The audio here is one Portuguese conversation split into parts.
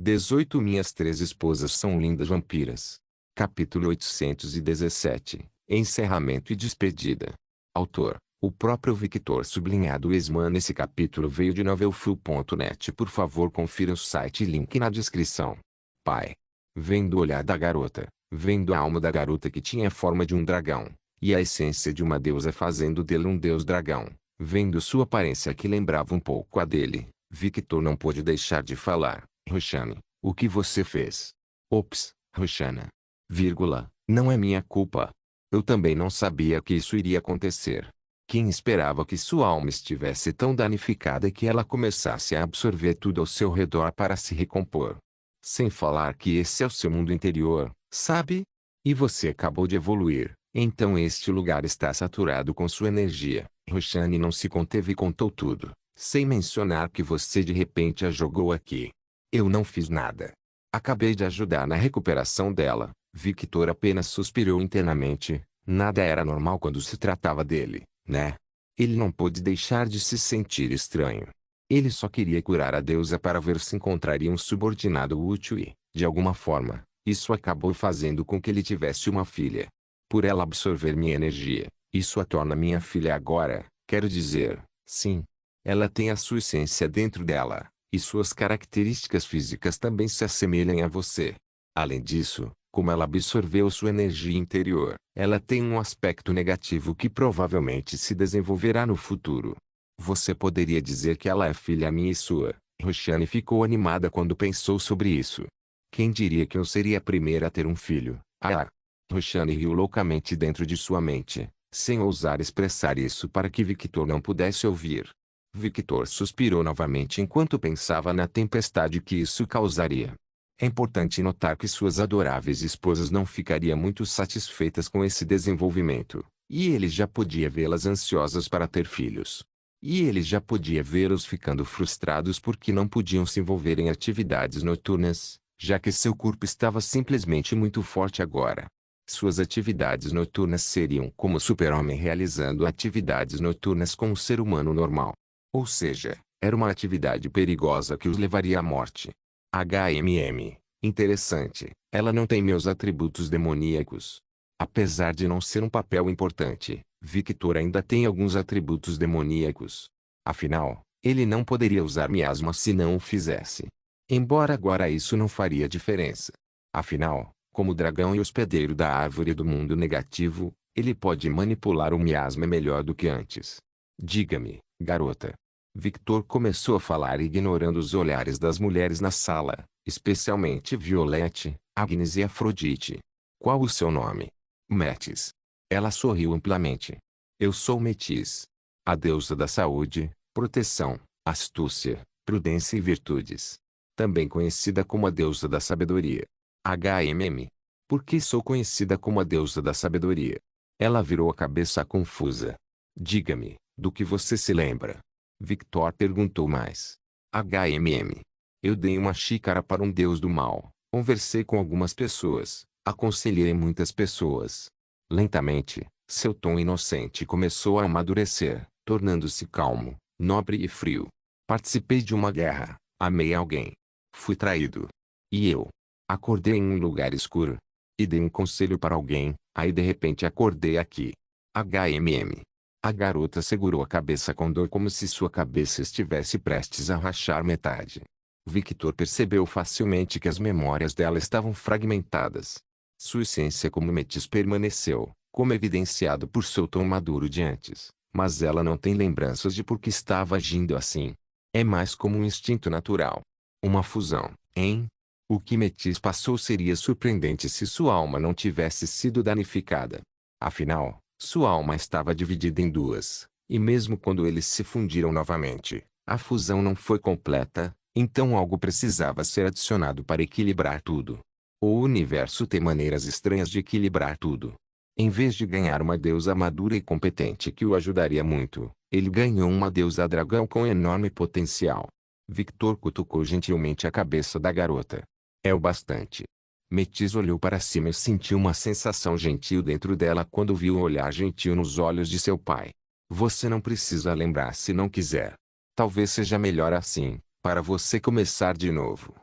18 Minhas 3 esposas são lindas vampiras. Capítulo 817. Encerramento e despedida. Autor: o próprio Victor sublinhado Esman. Esse capítulo veio de novelfull.net. Por favor, confira o site e link na descrição. Pai. Vendo o olhar da garota, vendo a alma da garota que tinha a forma de um dragão, e a essência de uma deusa fazendo dele um deus dragão, vendo sua aparência que lembrava um pouco a dele, Victor não pôde deixar de falar. Roxane, o que você fez? Ops, Roxana. Vírgula, não é minha culpa. Eu também não sabia que isso iria acontecer. Quem esperava que sua alma estivesse tão danificada que ela começasse a absorver tudo ao seu redor para se recompor? Sem falar que esse é o seu mundo interior, sabe? E você acabou de evoluir, então este lugar está saturado com sua energia. Roxane não se conteve e contou tudo, sem mencionar que você de repente a jogou aqui. Eu não fiz nada. Acabei de ajudar na recuperação dela. Victor apenas suspirou internamente. Nada era normal quando se tratava dele, né? Ele não pôde deixar de se sentir estranho. Ele só queria curar a deusa para ver se encontraria um subordinado útil e, de alguma forma, isso acabou fazendo com que ele tivesse uma filha. Por ela absorver minha energia, isso a torna minha filha agora, quero dizer, sim. Ela tem a sua essência dentro dela, e suas características físicas também se assemelham a você. Além disso, como ela absorveu sua energia interior, ela tem um aspecto negativo que provavelmente se desenvolverá no futuro. Você poderia dizer que ela é filha minha e sua. Roxane ficou animada quando pensou sobre isso. Quem diria que eu seria a primeira a ter um filho? Ah! Roxane riu loucamente dentro de sua mente, sem ousar expressar isso para que Victor não pudesse ouvir. Victor suspirou novamente enquanto pensava na tempestade que isso causaria. É importante notar que suas adoráveis esposas não ficariam muito satisfeitas com esse desenvolvimento, e ele já podia vê-las ansiosas para ter filhos. E ele já podia vê-los ficando frustrados porque não podiam se envolver em atividades noturnas, já que seu corpo estava simplesmente muito forte agora. Suas atividades noturnas seriam como o super-homem realizando atividades noturnas com um ser humano normal. Ou seja, era uma atividade perigosa que os levaria à morte. Interessante, ela não tem meus atributos demoníacos. Apesar de não ser um papel importante, Victor ainda tem alguns atributos demoníacos. Afinal, ele não poderia usar miasma se não o fizesse. Embora agora isso não faria diferença. Afinal, como dragão e hospedeiro da árvore do mundo negativo, ele pode manipular o miasma melhor do que antes. Diga-me, garota. Victor começou a falar ignorando os olhares das mulheres na sala, especialmente Violette, Agnes e Afrodite. Qual o seu nome? Metis. Ela sorriu amplamente. Eu sou Metis. A deusa da saúde, proteção, astúcia, prudência e virtudes. Também conhecida como a deusa da sabedoria. Por que sou conhecida como a deusa da sabedoria? Ela virou a cabeça confusa. Diga-me, do que você se lembra? Victor perguntou mais. Eu dei uma xícara para um deus do mal, conversei com algumas pessoas, aconselhei muitas pessoas. Lentamente, seu tom inocente começou a amadurecer, tornando-se calmo, nobre e frio. Participei de uma guerra, amei alguém. Fui traído. E eu? Acordei em um lugar escuro. E dei um conselho para alguém, aí de repente acordei aqui. A garota segurou a cabeça com dor como se sua cabeça estivesse prestes a rachar metade. Victor percebeu facilmente que as memórias dela estavam fragmentadas. Sua essência como Metis permaneceu, como evidenciado por seu tom maduro de antes, mas ela não tem lembranças de por que estava agindo assim. É mais como um instinto natural. Uma fusão, hein? O que Metis passou seria surpreendente se sua alma não tivesse sido danificada. Afinal, sua alma estava dividida em duas, e mesmo quando eles se fundiram novamente, a fusão não foi completa, então algo precisava ser adicionado para equilibrar tudo. O universo tem maneiras estranhas de equilibrar tudo. Em vez de ganhar uma deusa madura e competente que o ajudaria muito, ele ganhou uma deusa dragão com enorme potencial. Victor cutucou gentilmente a cabeça da garota. É o bastante. Metis olhou para cima e sentiu uma sensação gentil dentro dela quando viu o olhar gentil nos olhos de seu pai. Você não precisa lembrar se não quiser. Talvez seja melhor assim, para você começar de novo.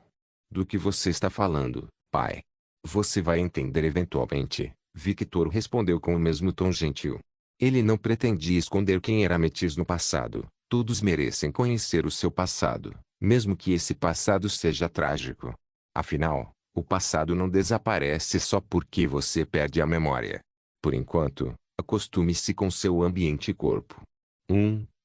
Do que você está falando, pai? Você vai entender eventualmente, Victor respondeu com o mesmo tom gentil. Ele não pretendia esconder quem era Metis no passado. Todos merecem conhecer o seu passado, mesmo que esse passado seja trágico. Afinal, o passado não desaparece só porque você perde a memória. Por enquanto, acostume-se com seu ambiente e corpo.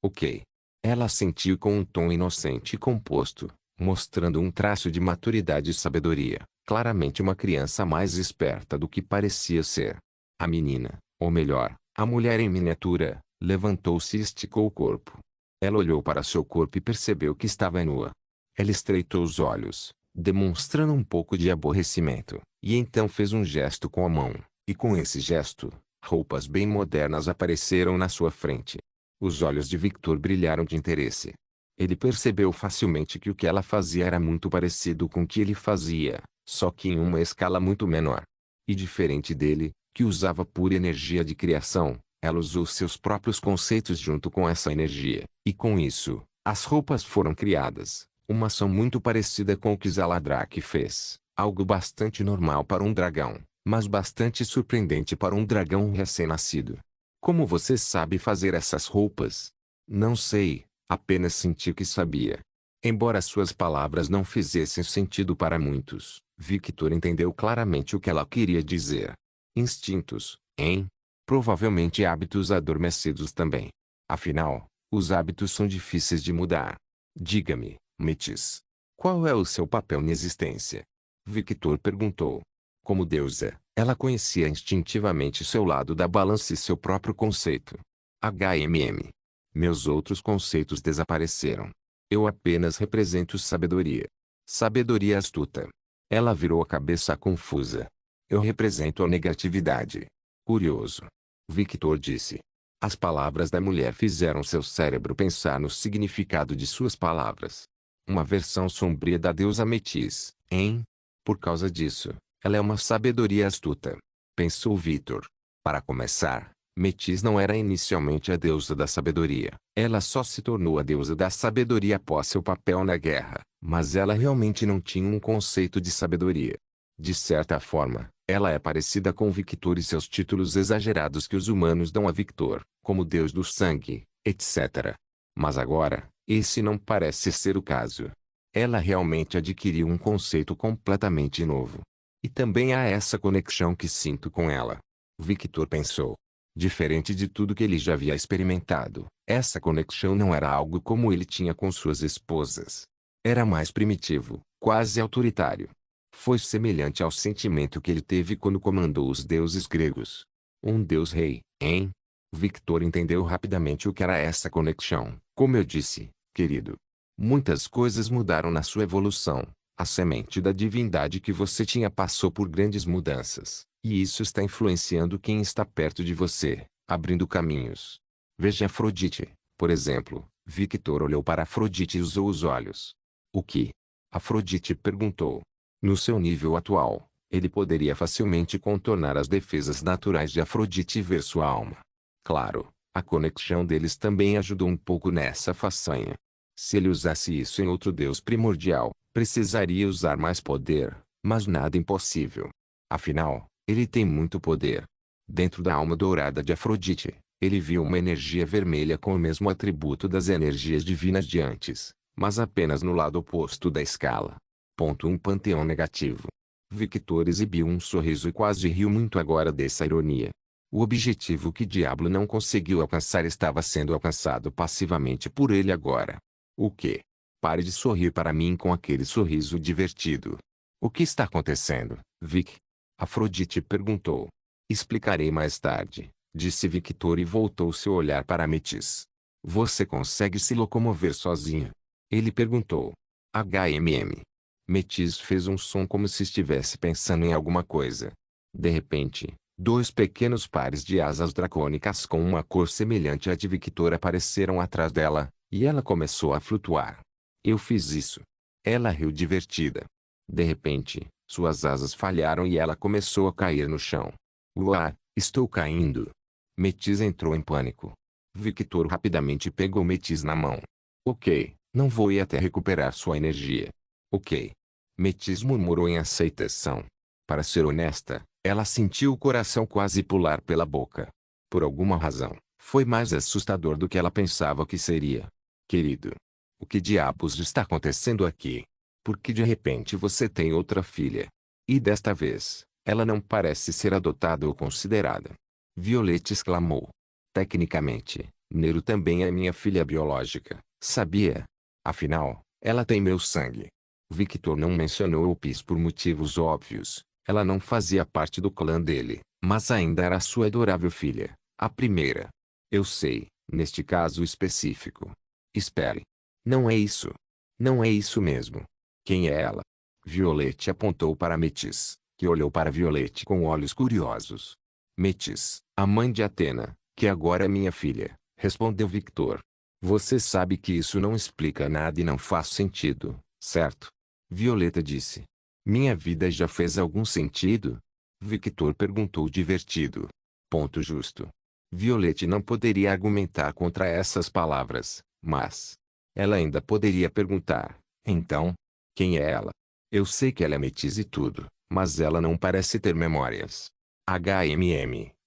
Ok. Ela assentiu com um tom inocente e composto, mostrando um traço de maturidade e sabedoria, claramente uma criança mais esperta do que parecia ser. A menina, ou melhor, a mulher em miniatura, levantou-se e esticou o corpo. Ela olhou para seu corpo e percebeu que estava nua. Ela estreitou os olhos, demonstrando um pouco de aborrecimento, e então fez um gesto com a mão, e com esse gesto, roupas bem modernas apareceram na sua frente. Os olhos de Victor brilharam de interesse. Ele percebeu facilmente que o que ela fazia era muito parecido com o que ele fazia, só que em uma escala muito menor. E diferente dele, que usava pura energia de criação, ela usou seus próprios conceitos junto com essa energia, e com isso, as roupas foram criadas. Uma ação muito parecida com o que Zaladrak fez, algo bastante normal para um dragão, mas bastante surpreendente para um dragão recém-nascido. Como você sabe fazer essas roupas? Não sei, apenas senti que sabia. Embora suas palavras não fizessem sentido para muitos, Victor entendeu claramente o que ela queria dizer. Instintos, hein? Provavelmente hábitos adormecidos também. Afinal, os hábitos são difíceis de mudar. Diga-me, Metis, qual é o seu papel na existência? Victor perguntou. Como deusa, ela conhecia instintivamente seu lado da balança e seu próprio conceito. HMM. Meus outros conceitos desapareceram. Eu apenas represento sabedoria. Sabedoria astuta. Ela virou a cabeça confusa. Eu represento a negatividade. Curioso. Victor disse. As palavras da mulher fizeram seu cérebro pensar no significado de suas palavras. Uma versão sombria da deusa Metis, hein? Por causa disso, ela é uma sabedoria astuta. Pensou Victor. Para começar, Metis não era inicialmente a deusa da sabedoria. Ela só se tornou a deusa da sabedoria após seu papel na guerra. Mas ela realmente não tinha um conceito de sabedoria. De certa forma, ela é parecida com Victor e seus títulos exagerados que os humanos dão a Victor, como Deus do Sangue, etc. Mas agora, esse não parece ser o caso. Ela realmente adquiriu um conceito completamente novo. E também há essa conexão que sinto com ela. Victor pensou. Diferente de tudo que ele já havia experimentado, essa conexão não era algo como ele tinha com suas esposas. Era mais primitivo, quase autoritário. Foi semelhante ao sentimento que ele teve quando comandou os deuses gregos. Um deus-rei, hein? Victor entendeu rapidamente o que era essa conexão. Como eu disse, querido. Muitas coisas mudaram na sua evolução. A semente da divindade que você tinha passou por grandes mudanças, e isso está influenciando quem está perto de você, abrindo caminhos. Veja Afrodite, por exemplo. Victor olhou para Afrodite e usou os olhos. O que? Afrodite perguntou. No seu nível atual, ele poderia facilmente contornar as defesas naturais de Afrodite e ver sua alma. Claro, a conexão deles também ajudou um pouco nessa façanha. Se ele usasse isso em outro deus primordial, precisaria usar mais poder, mas nada impossível. Afinal, ele tem muito poder. Dentro da alma dourada de Afrodite, ele viu uma energia vermelha com o mesmo atributo das energias divinas de antes, mas apenas no lado oposto da escala. Um panteão negativo. Victor exibiu um sorriso e quase riu muito agora dessa ironia. O objetivo que Diablo não conseguiu alcançar estava sendo alcançado passivamente por ele agora. O quê? Pare de sorrir para mim com aquele sorriso divertido. O que está acontecendo, Vic? Afrodite perguntou. Explicarei mais tarde, disse Victor e voltou seu olhar para Metis. Você consegue se locomover sozinho? Ele perguntou. HMM. Metis fez um som como se estivesse pensando em alguma coisa. De repente, dois pequenos pares de asas dracônicas com uma cor semelhante à de Victor apareceram atrás dela, e ela começou a flutuar. Eu fiz isso. Ela riu divertida. De repente, suas asas falharam e ela começou a cair no chão. Uau, estou caindo. Metis entrou em pânico. Victor rapidamente pegou Metis na mão. Ok, não vou ir até recuperar sua energia. Ok. Metis murmurou em aceitação. Para ser honesta, ela sentiu o coração quase pular pela boca. Por alguma razão, foi mais assustador do que ela pensava que seria. Querido, o que diabos está acontecendo aqui? Por que de repente você tem outra filha? E desta vez, ela não parece ser adotada ou considerada. Violette exclamou. Tecnicamente, Nero também é minha filha biológica, sabia? Afinal, ela tem meu sangue. Victor não mencionou o Pis por motivos óbvios. Ela não fazia parte do clã dele, mas ainda era sua adorável filha, a primeira. Eu sei, neste caso específico. Espere. Não é isso. Não é isso mesmo. Quem é ela? Violette apontou para Metis, que olhou para Violette com olhos curiosos. Metis, a mãe de Atena, que agora é minha filha, respondeu Victor. Você sabe que isso não explica nada e não faz sentido, certo? Violeta disse. Minha vida já fez algum sentido? Victor perguntou divertido. Ponto justo. Violette não poderia argumentar contra essas palavras, mas ela ainda poderia perguntar, então, quem é ela? Eu sei que ela é metiz e tudo, mas ela não parece ter memórias.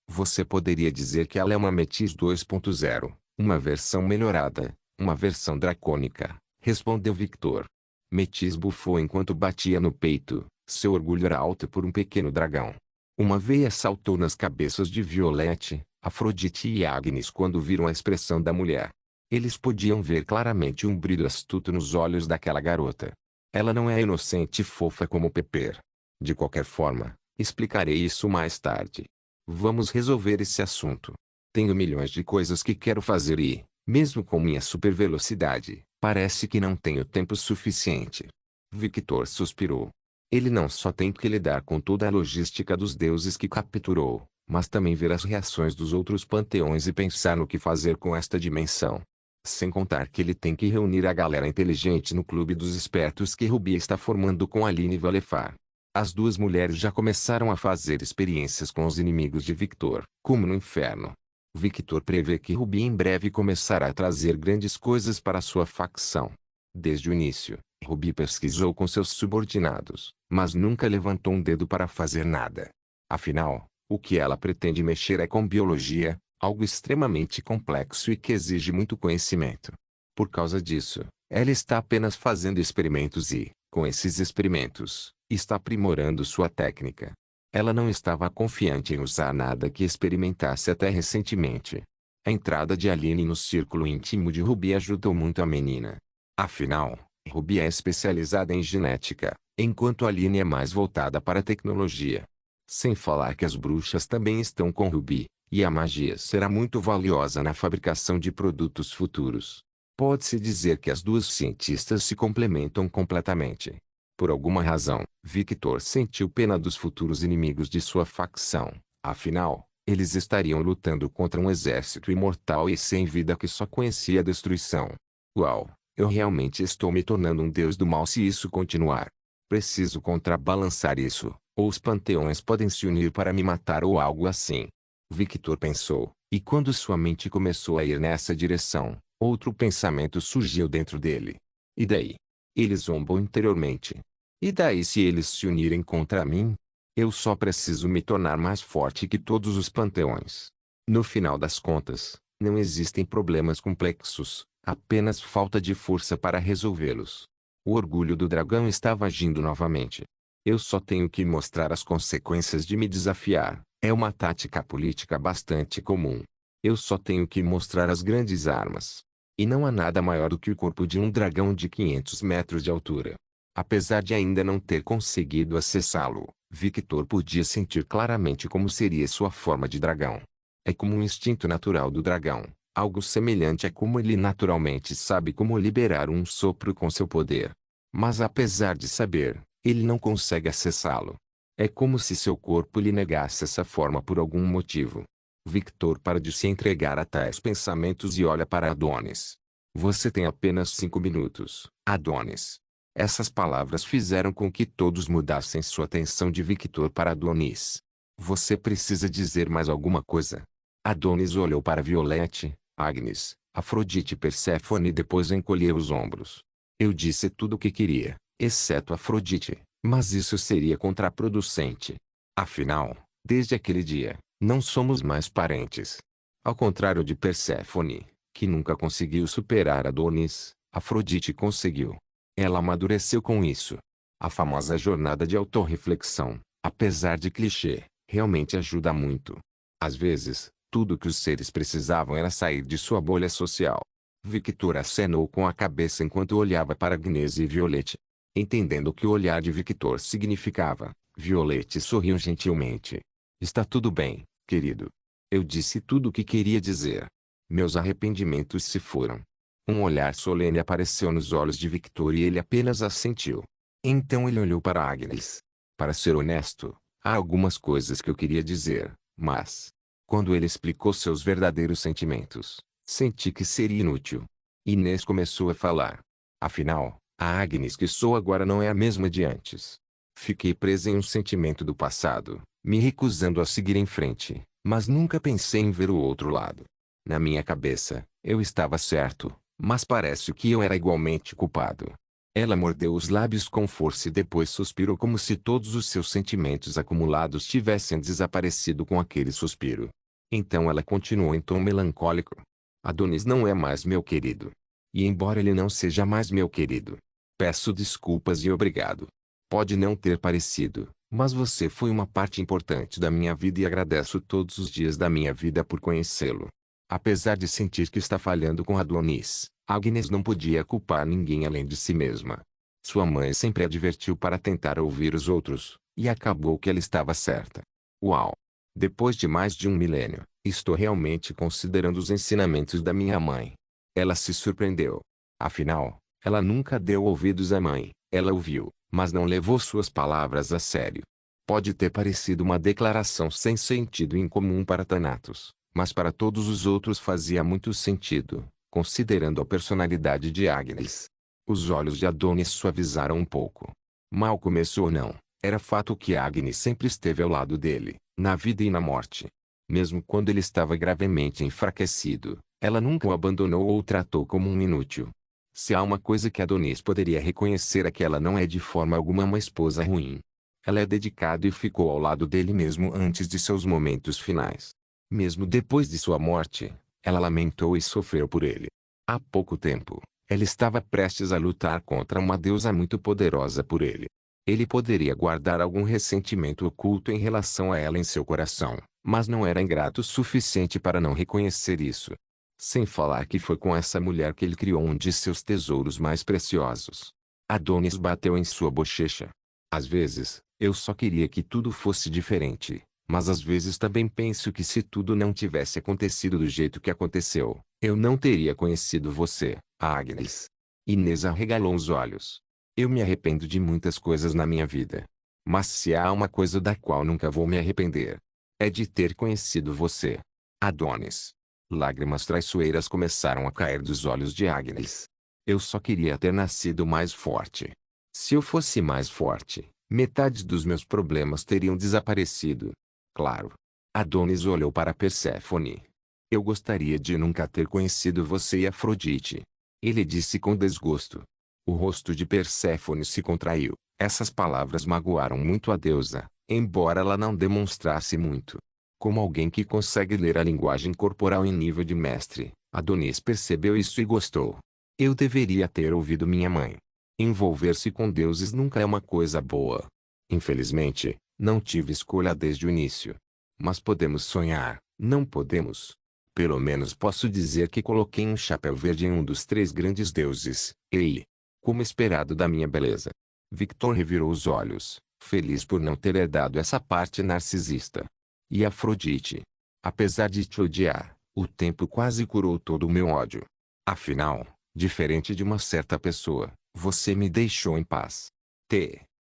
Você poderia dizer que ela é uma Metis 2.0, uma versão melhorada, uma versão dracônica, respondeu Victor. Metis bufou enquanto batia no peito, seu orgulho era alto por um pequeno dragão. Uma veia saltou nas cabeças de Violette, Afrodite e Agnes quando viram a expressão da mulher. Eles podiam ver claramente um brilho astuto nos olhos daquela garota. Ela não é inocente e fofa como Pepper. De qualquer forma, explicarei isso mais tarde. Vamos resolver esse assunto. Tenho milhões de coisas que quero fazer e, mesmo com minha supervelocidade, parece que não tenho tempo suficiente. Victor suspirou. Ele não só tem que lidar com toda a logística dos deuses que capturou, mas também ver as reações dos outros panteões e pensar no que fazer com esta dimensão. Sem contar que ele tem que reunir a galera inteligente no clube dos espertos que Ruby está formando com Aline Valefar. As duas mulheres já começaram a fazer experiências com os inimigos de Victor, como no inferno. Victor prevê que Ruby em breve começará a trazer grandes coisas para sua facção. Desde o início, Ruby pesquisou com seus subordinados, mas nunca levantou um dedo para fazer nada. Afinal, o que ela pretende mexer é com biologia, algo extremamente complexo e que exige muito conhecimento. Por causa disso, ela está apenas fazendo experimentos e, com esses experimentos, está aprimorando sua técnica. Ela não estava confiante em usar nada que experimentasse até recentemente. A entrada de Aline no círculo íntimo de Ruby ajudou muito a menina. Afinal, Ruby é especializada em genética, enquanto Aline é mais voltada para a tecnologia. Sem falar que as bruxas também estão com Ruby, e a magia será muito valiosa na fabricação de produtos futuros. Pode-se dizer que as duas cientistas se complementam completamente. Por alguma razão, Victor sentiu pena dos futuros inimigos de sua facção. Afinal, eles estariam lutando contra um exército imortal e sem vida que só conhecia a destruição. Uau, eu realmente estou me tornando um deus do mal se isso continuar. Preciso contrabalançar isso, ou os panteões podem se unir para me matar ou algo assim. Victor pensou, e quando sua mente começou a ir nessa direção, outro pensamento surgiu dentro dele. E daí? Eles zombam interiormente. E daí se eles se unirem contra mim? Eu só preciso me tornar mais forte que todos os panteões. No final das contas, não existem problemas complexos, apenas falta de força para resolvê-los. O orgulho do dragão estava agindo novamente. Eu só tenho que mostrar as consequências de me desafiar. É uma tática política bastante comum. Eu só tenho que mostrar as grandes armas. E não há nada maior do que o corpo de um dragão de 500 metros de altura. Apesar de ainda não ter conseguido acessá-lo, Victor podia sentir claramente como seria sua forma de dragão. É como um instinto natural do dragão, algo semelhante a como ele naturalmente sabe como liberar um sopro com seu poder. Mas apesar de saber, ele não consegue acessá-lo. É como se seu corpo lhe negasse essa forma por algum motivo. Victor para de se entregar a tais pensamentos e olha para Adonis. Você tem apenas 5 minutos, Adonis. Essas palavras fizeram com que todos mudassem sua atenção de Victor para Adonis. Você precisa dizer mais alguma coisa? Adonis olhou para Violette, Agnes, Afrodite e Perséfone e depois encolheu os ombros. Eu disse tudo o que queria, exceto Afrodite, mas isso seria contraproducente. Afinal, desde aquele dia, não somos mais parentes. Ao contrário de Perséfone, que nunca conseguiu superar Adonis, Afrodite conseguiu. Ela amadureceu com isso. A famosa jornada de autorreflexão, apesar de clichê, realmente ajuda muito. Às vezes, tudo que os seres precisavam era sair de sua bolha social. Victor acenou com a cabeça enquanto olhava para Agnes e Violette. Entendendo o que o olhar de Victor significava, Violette sorriu gentilmente. Está tudo bem, querido. Eu disse tudo o que queria dizer. Meus arrependimentos se foram. Um olhar solene apareceu nos olhos de Victor e ele apenas assentiu. Então ele olhou para Agnes. Para ser honesto, há algumas coisas que eu queria dizer, mas... Quando ele explicou seus verdadeiros sentimentos, senti que seria inútil. Inês começou a falar. Afinal, a Agnes que sou agora não é a mesma de antes. Fiquei presa em um sentimento do passado, me recusando a seguir em frente, mas nunca pensei em ver o outro lado. Na minha cabeça, eu estava certo, mas parece que eu era igualmente culpado. Ela mordeu os lábios com força e depois suspirou como se todos os seus sentimentos acumulados tivessem desaparecido com aquele suspiro. Então ela continuou em tom melancólico. Adonis não é mais meu querido. E embora ele não seja mais meu querido, peço desculpas e obrigado. Pode não ter parecido, mas você foi uma parte importante da minha vida e agradeço todos os dias da minha vida por conhecê-lo. Apesar de sentir que está falhando com Adonis, Agnes não podia culpar ninguém além de si mesma. Sua mãe sempre a advertiu para tentar ouvir os outros, e acabou que ela estava certa. Uau! Depois de mais de um milênio, estou realmente considerando os ensinamentos da minha mãe. Ela se surpreendeu. Afinal, ela nunca deu ouvidos à mãe, ela ouviu, mas não levou suas palavras a sério. Pode ter parecido uma declaração sem sentido incomum para Thanatos, mas para todos os outros fazia muito sentido, considerando a personalidade de Agnes. Os olhos de Adonis suavizaram um pouco. Mal começou ou não, era fato que Agnes sempre esteve ao lado dele, na vida e na morte. Mesmo quando ele estava gravemente enfraquecido, ela nunca o abandonou ou o tratou como um inútil. Se há uma coisa que Adonis poderia reconhecer é que ela não é de forma alguma uma esposa ruim. Ela é dedicada e ficou ao lado dele mesmo antes de seus momentos finais. Mesmo depois de sua morte, ela lamentou e sofreu por ele. Há pouco tempo, ela estava prestes a lutar contra uma deusa muito poderosa por ele. Ele poderia guardar algum ressentimento oculto em relação a ela em seu coração, mas não era ingrato o suficiente para não reconhecer isso. Sem falar que foi com essa mulher que ele criou um de seus tesouros mais preciosos. Adonis bateu em sua bochecha. Às vezes, eu só queria que tudo fosse diferente, mas às vezes também penso que se tudo não tivesse acontecido do jeito que aconteceu, eu não teria conhecido você, Agnes. Inês arregalou os olhos. Eu me arrependo de muitas coisas na minha vida. Mas se há uma coisa da qual nunca vou me arrepender, é de ter conhecido você, Adonis. Lágrimas traiçoeiras começaram a cair dos olhos de Agnes. Eu só queria ter nascido mais forte. Se eu fosse mais forte, metade dos meus problemas teriam desaparecido. Claro. Adonis olhou para Perséfone. Eu gostaria de nunca ter conhecido você e Afrodite. Ele disse com desgosto. O rosto de Perséfone se contraiu. Essas palavras magoaram muito a deusa, embora ela não demonstrasse muito. Como alguém que consegue ler a linguagem corporal em nível de mestre, Adonis percebeu isso e gostou. Eu deveria ter ouvido minha mãe. Envolver-se com deuses nunca é uma coisa boa. Infelizmente, não tive escolha desde o início. Mas podemos sonhar, não podemos? Pelo menos posso dizer que coloquei um chapéu verde em um dos três grandes deuses, Ei! Como esperado da minha beleza. Victor revirou os olhos, feliz por não ter herdado essa parte narcisista. E Afrodite? Apesar de te odiar, o tempo quase curou todo o meu ódio. Afinal, diferente de uma certa pessoa, você me deixou em paz.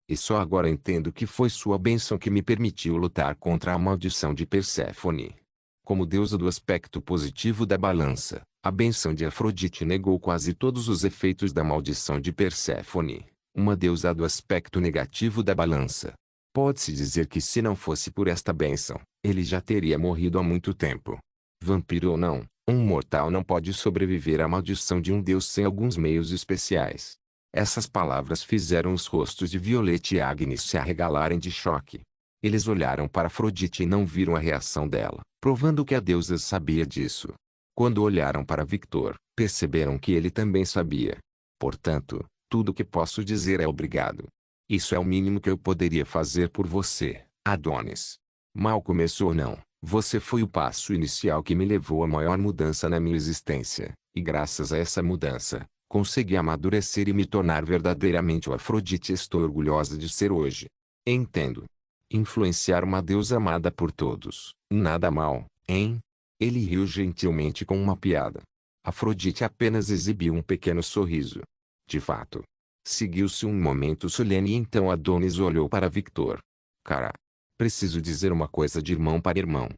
E só agora entendo que foi sua bênção que me permitiu lutar contra a maldição de Perséfone. Como deusa do aspecto positivo da balança, a bênção de Afrodite negou quase todos os efeitos da maldição de Perséfone, uma deusa do aspecto negativo da balança. Pode-se dizer que se não fosse por esta bênção, ele já teria morrido há muito tempo. Vampiro ou não, um mortal não pode sobreviver à maldição de um deus sem alguns meios especiais. Essas palavras fizeram os rostos de Violeta e Agnes se arregalarem de choque. Eles olharam para Afrodite e não viram a reação dela, provando que a deusa sabia disso. Quando olharam para Victor, perceberam que ele também sabia. Portanto, tudo o que posso dizer é obrigado. Isso é o mínimo que eu poderia fazer por você, Adonis. Mal começou ou não, você foi o passo inicial que me levou à maior mudança na minha existência, e graças a essa mudança, consegui amadurecer e me tornar verdadeiramente o Afrodite estou orgulhosa de ser hoje. Entendo. Influenciar uma deusa amada por todos, nada mal, hein? Ele riu gentilmente com uma piada. Afrodite apenas exibiu um pequeno sorriso. De fato. Seguiu-se um momento solene e então Adonis olhou para Victor. Cara. Preciso dizer uma coisa de irmão para irmão.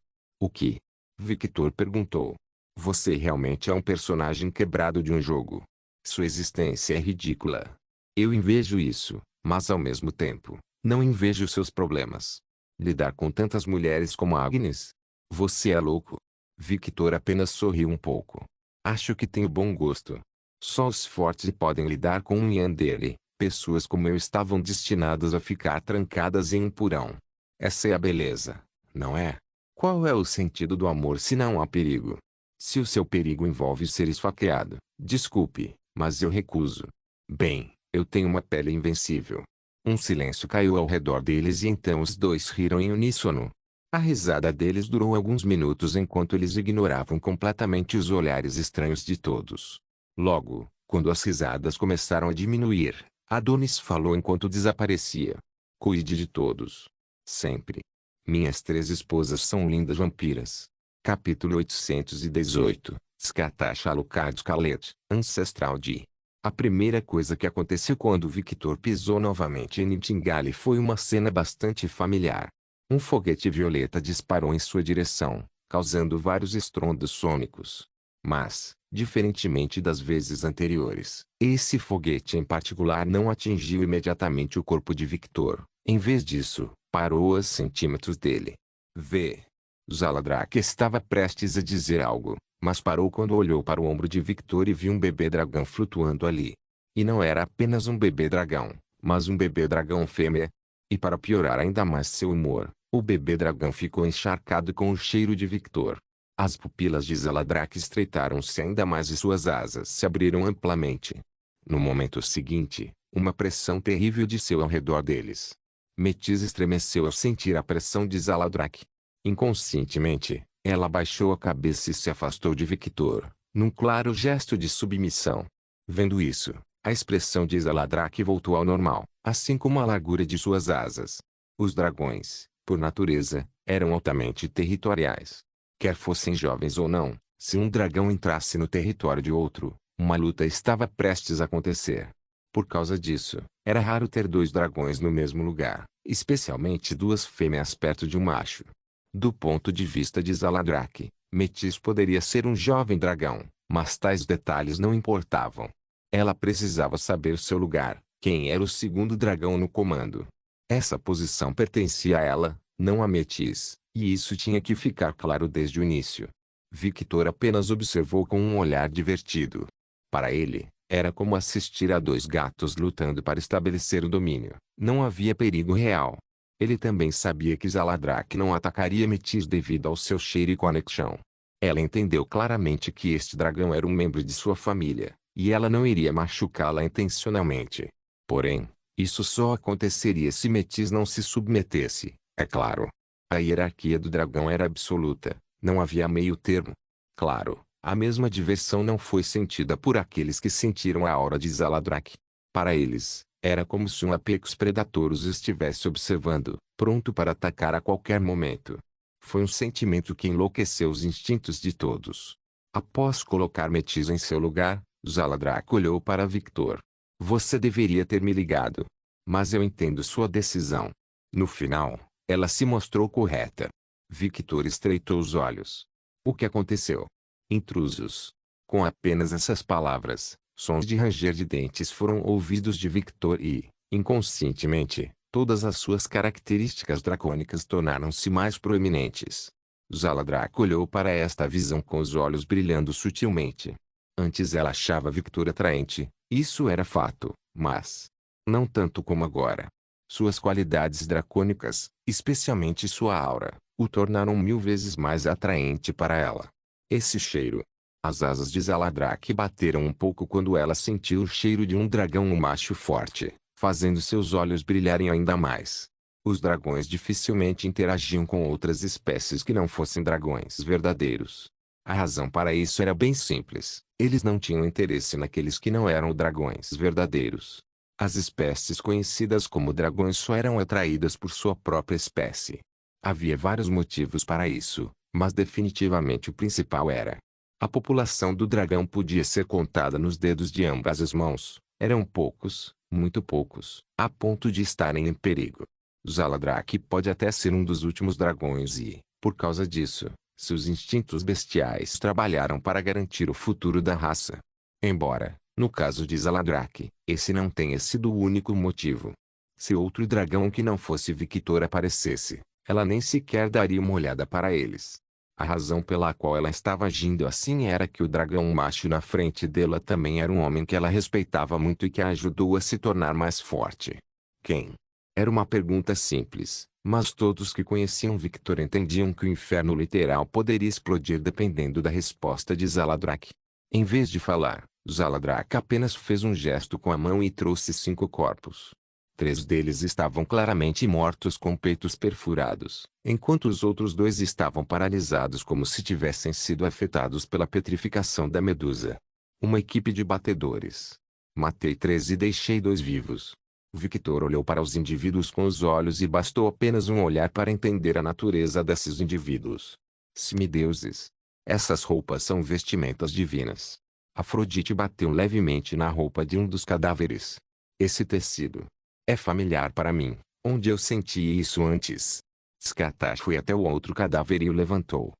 O que? Victor perguntou. Você realmente é um personagem quebrado de um jogo. Sua existência é ridícula. Eu invejo isso, mas ao mesmo tempo, não invejo seus problemas. Lidar com tantas mulheres como Agnes? Você é louco. Victor apenas sorriu um pouco. Acho que tenho bom gosto. Só os fortes podem lidar com um yandere. Pessoas como eu estavam destinadas a ficar trancadas em um porão. Essa é a beleza, não é? Qual é o sentido do amor se não há perigo? Se o seu perigo envolve ser esfaqueado, desculpe, mas eu recuso. Bem, eu tenho uma pele invencível. Um silêncio caiu ao redor deles e então os dois riram em uníssono. A risada deles durou alguns minutos enquanto eles ignoravam completamente os olhares estranhos de todos. Logo, quando as risadas começaram a diminuir, Adonis falou enquanto desaparecia. Cuide de todos. Sempre. Minhas 3 esposas são lindas vampiras. Capítulo 818. Skatash Alucard Scalet, ancestral de. A primeira coisa que aconteceu quando Victor pisou novamente em Nightingale foi uma cena bastante familiar. Um foguete violeta disparou em sua direção, causando vários estrondos sônicos. Mas, diferentemente das vezes anteriores, esse foguete em particular não atingiu imediatamente o corpo de Victor. Em vez disso, parou a centímetros dele. Zaladrak estava prestes a dizer algo, mas parou quando olhou para o ombro de Victor e viu um bebê dragão flutuando ali. E não era apenas um bebê dragão, mas um bebê dragão fêmea. E para piorar ainda mais seu humor, o bebê dragão ficou encharcado com o cheiro de Victor. As pupilas de Zaladrak estreitaram-se ainda mais e suas asas se abriram amplamente. No momento seguinte, uma pressão terrível desceu ao redor deles. Metis estremeceu ao sentir a pressão de Zaladrak. Inconscientemente, ela baixou a cabeça e se afastou de Victor, num claro gesto de submissão. Vendo isso, a expressão de Zaladrak voltou ao normal, assim como a largura de suas asas. Os dragões, por natureza, eram altamente territoriais. Quer fossem jovens ou não, se um dragão entrasse no território de outro, uma luta estava prestes a acontecer. Por causa disso, era raro ter 2 dragões no mesmo lugar, especialmente 2 fêmeas perto de um macho. Do ponto de vista de Zaladrak, Metis poderia ser um jovem dragão, mas tais detalhes não importavam. Ela precisava saber seu lugar, quem era o segundo dragão no comando. Essa posição pertencia a ela, não a Metis, e isso tinha que ficar claro desde o início. Victor apenas observou com um olhar divertido. Para ele, era como assistir a 2 gatos lutando para estabelecer o domínio. Não havia perigo real. Ele também sabia que Zaladrak não atacaria Metis devido ao seu cheiro e conexão. Ela entendeu claramente que este dragão era um membro de sua família, e ela não iria machucá-la intencionalmente. Porém, isso só aconteceria se Metis não se submetesse, é claro. A hierarquia do dragão era absoluta, não havia meio termo. Claro, a mesma diversão não foi sentida por aqueles que sentiram a aura de Zaladrak. Para eles, era como se um apex predator os estivesse observando, pronto para atacar a qualquer momento. Foi um sentimento que enlouqueceu os instintos de todos. Após colocar Metis em seu lugar, Zaladrak olhou para Victor. Você deveria ter me ligado. Mas eu entendo sua decisão. No final, ela se mostrou correta. Victor estreitou os olhos. O que aconteceu? Intrusos. Com apenas essas palavras, sons de ranger de dentes foram ouvidos de Victor e, inconscientemente, todas as suas características dracônicas tornaram-se mais proeminentes. Zaladrak olhou para esta visão com os olhos brilhando sutilmente. Antes ela achava Victor atraente, isso era fato, mas não tanto como agora. Suas qualidades dracônicas, especialmente sua aura, o tornaram 1000 vezes mais atraente para ela. Esse cheiro. As asas de Zaladrak bateram um pouco quando ela sentiu o cheiro de um dragão macho forte, fazendo seus olhos brilharem ainda mais. Os dragões dificilmente interagiam com outras espécies que não fossem dragões verdadeiros. A razão para isso era bem simples. Eles não tinham interesse naqueles que não eram dragões verdadeiros. As espécies conhecidas como dragões só eram atraídas por sua própria espécie. Havia vários motivos para isso, mas definitivamente o principal era: a população do dragão podia ser contada nos dedos de ambas as mãos. Eram poucos, muito poucos, a ponto de estarem em perigo. Zaladrak pode até ser um dos últimos dragões e, por causa disso, seus instintos bestiais trabalharam para garantir o futuro da raça. Embora, no caso de Zaladrak, esse não tenha sido o único motivo. Se outro dragão que não fosse Victor aparecesse, ela nem sequer daria uma olhada para eles. A razão pela qual ela estava agindo assim era que o dragão macho na frente dela também era um homem que ela respeitava muito e que a ajudou a se tornar mais forte. Quem? Era uma pergunta simples, mas todos que conheciam Victor entendiam que o inferno literal poderia explodir dependendo da resposta de Zaladrak. Em vez de falar, Zaladrak apenas fez um gesto com a mão e trouxe 5 corpos. 3 deles estavam claramente mortos com peitos perfurados, enquanto os outros 2 estavam paralisados como se tivessem sido afetados pela petrificação da medusa. Uma equipe de batedores. Matei 3 e deixei 2 vivos. Victor olhou para os indivíduos com os olhos e bastou apenas um olhar para entender a natureza desses indivíduos. Semideuses. Essas roupas são vestimentas divinas. Afrodite bateu levemente na roupa de um dos cadáveres. Esse tecido é familiar para mim. Onde eu senti isso antes? Skatash foi até o outro cadáver e o levantou.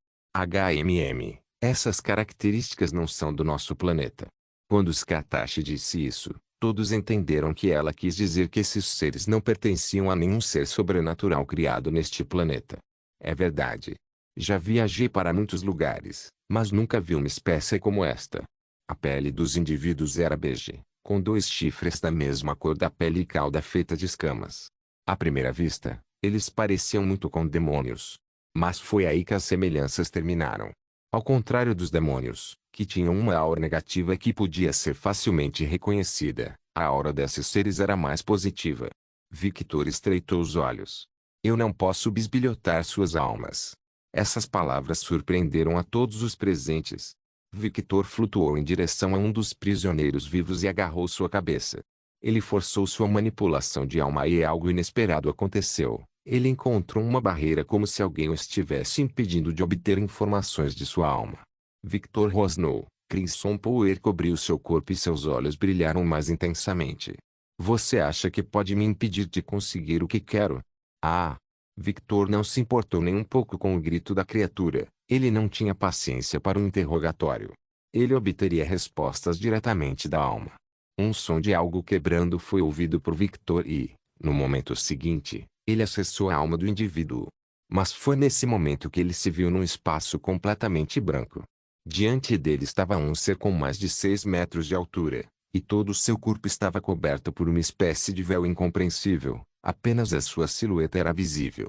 Essas características não são do nosso planeta. Quando Skatash disse isso, todos entenderam que ela quis dizer que esses seres não pertenciam a nenhum ser sobrenatural criado neste planeta. É verdade. Já viajei para muitos lugares, mas nunca vi uma espécie como esta. A pele dos indivíduos era bege, com 2 chifres da mesma cor da pele e cauda feita de escamas. À primeira vista, eles pareciam muito com demônios. Mas foi aí que as semelhanças terminaram. Ao contrário dos demônios, que tinham uma aura negativa que podia ser facilmente reconhecida, a aura desses seres era mais positiva. Victor estreitou os olhos. Eu não posso bisbilhotar suas almas. Essas palavras surpreenderam a todos os presentes. Victor flutuou em direção a um dos prisioneiros vivos e agarrou sua cabeça. Ele forçou sua manipulação de alma e algo inesperado aconteceu. Ele encontrou uma barreira como se alguém o estivesse impedindo de obter informações de sua alma. Victor rosnou. Crimson Power cobriu seu corpo e seus olhos brilharam mais intensamente. Você acha que pode me impedir de conseguir o que quero? Ah! Victor não se importou nem um pouco com o grito da criatura. Ele não tinha paciência para um interrogatório. Ele obteria respostas diretamente da alma. Um som de algo quebrando foi ouvido por Victor e, no momento seguinte, ele acessou a alma do indivíduo. Mas foi nesse momento que ele se viu num espaço completamente branco. Diante dele estava um ser com mais de 6 metros de altura, e todo o seu corpo estava coberto por uma espécie de véu incompreensível, apenas a sua silhueta era visível.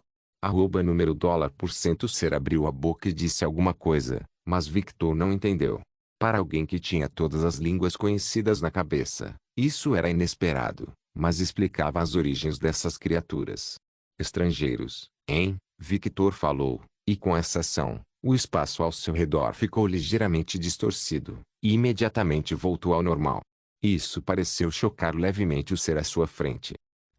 Número $% ser abriu a boca e disse alguma coisa, mas Victor não entendeu. Para alguém que tinha todas as línguas conhecidas na cabeça, isso era inesperado, mas explicava as origens dessas criaturas. Estrangeiros, hein? Victor falou, e com essa ação, o espaço ao seu redor ficou ligeiramente distorcido, e imediatamente voltou ao normal. Isso pareceu chocar levemente o ser à sua frente.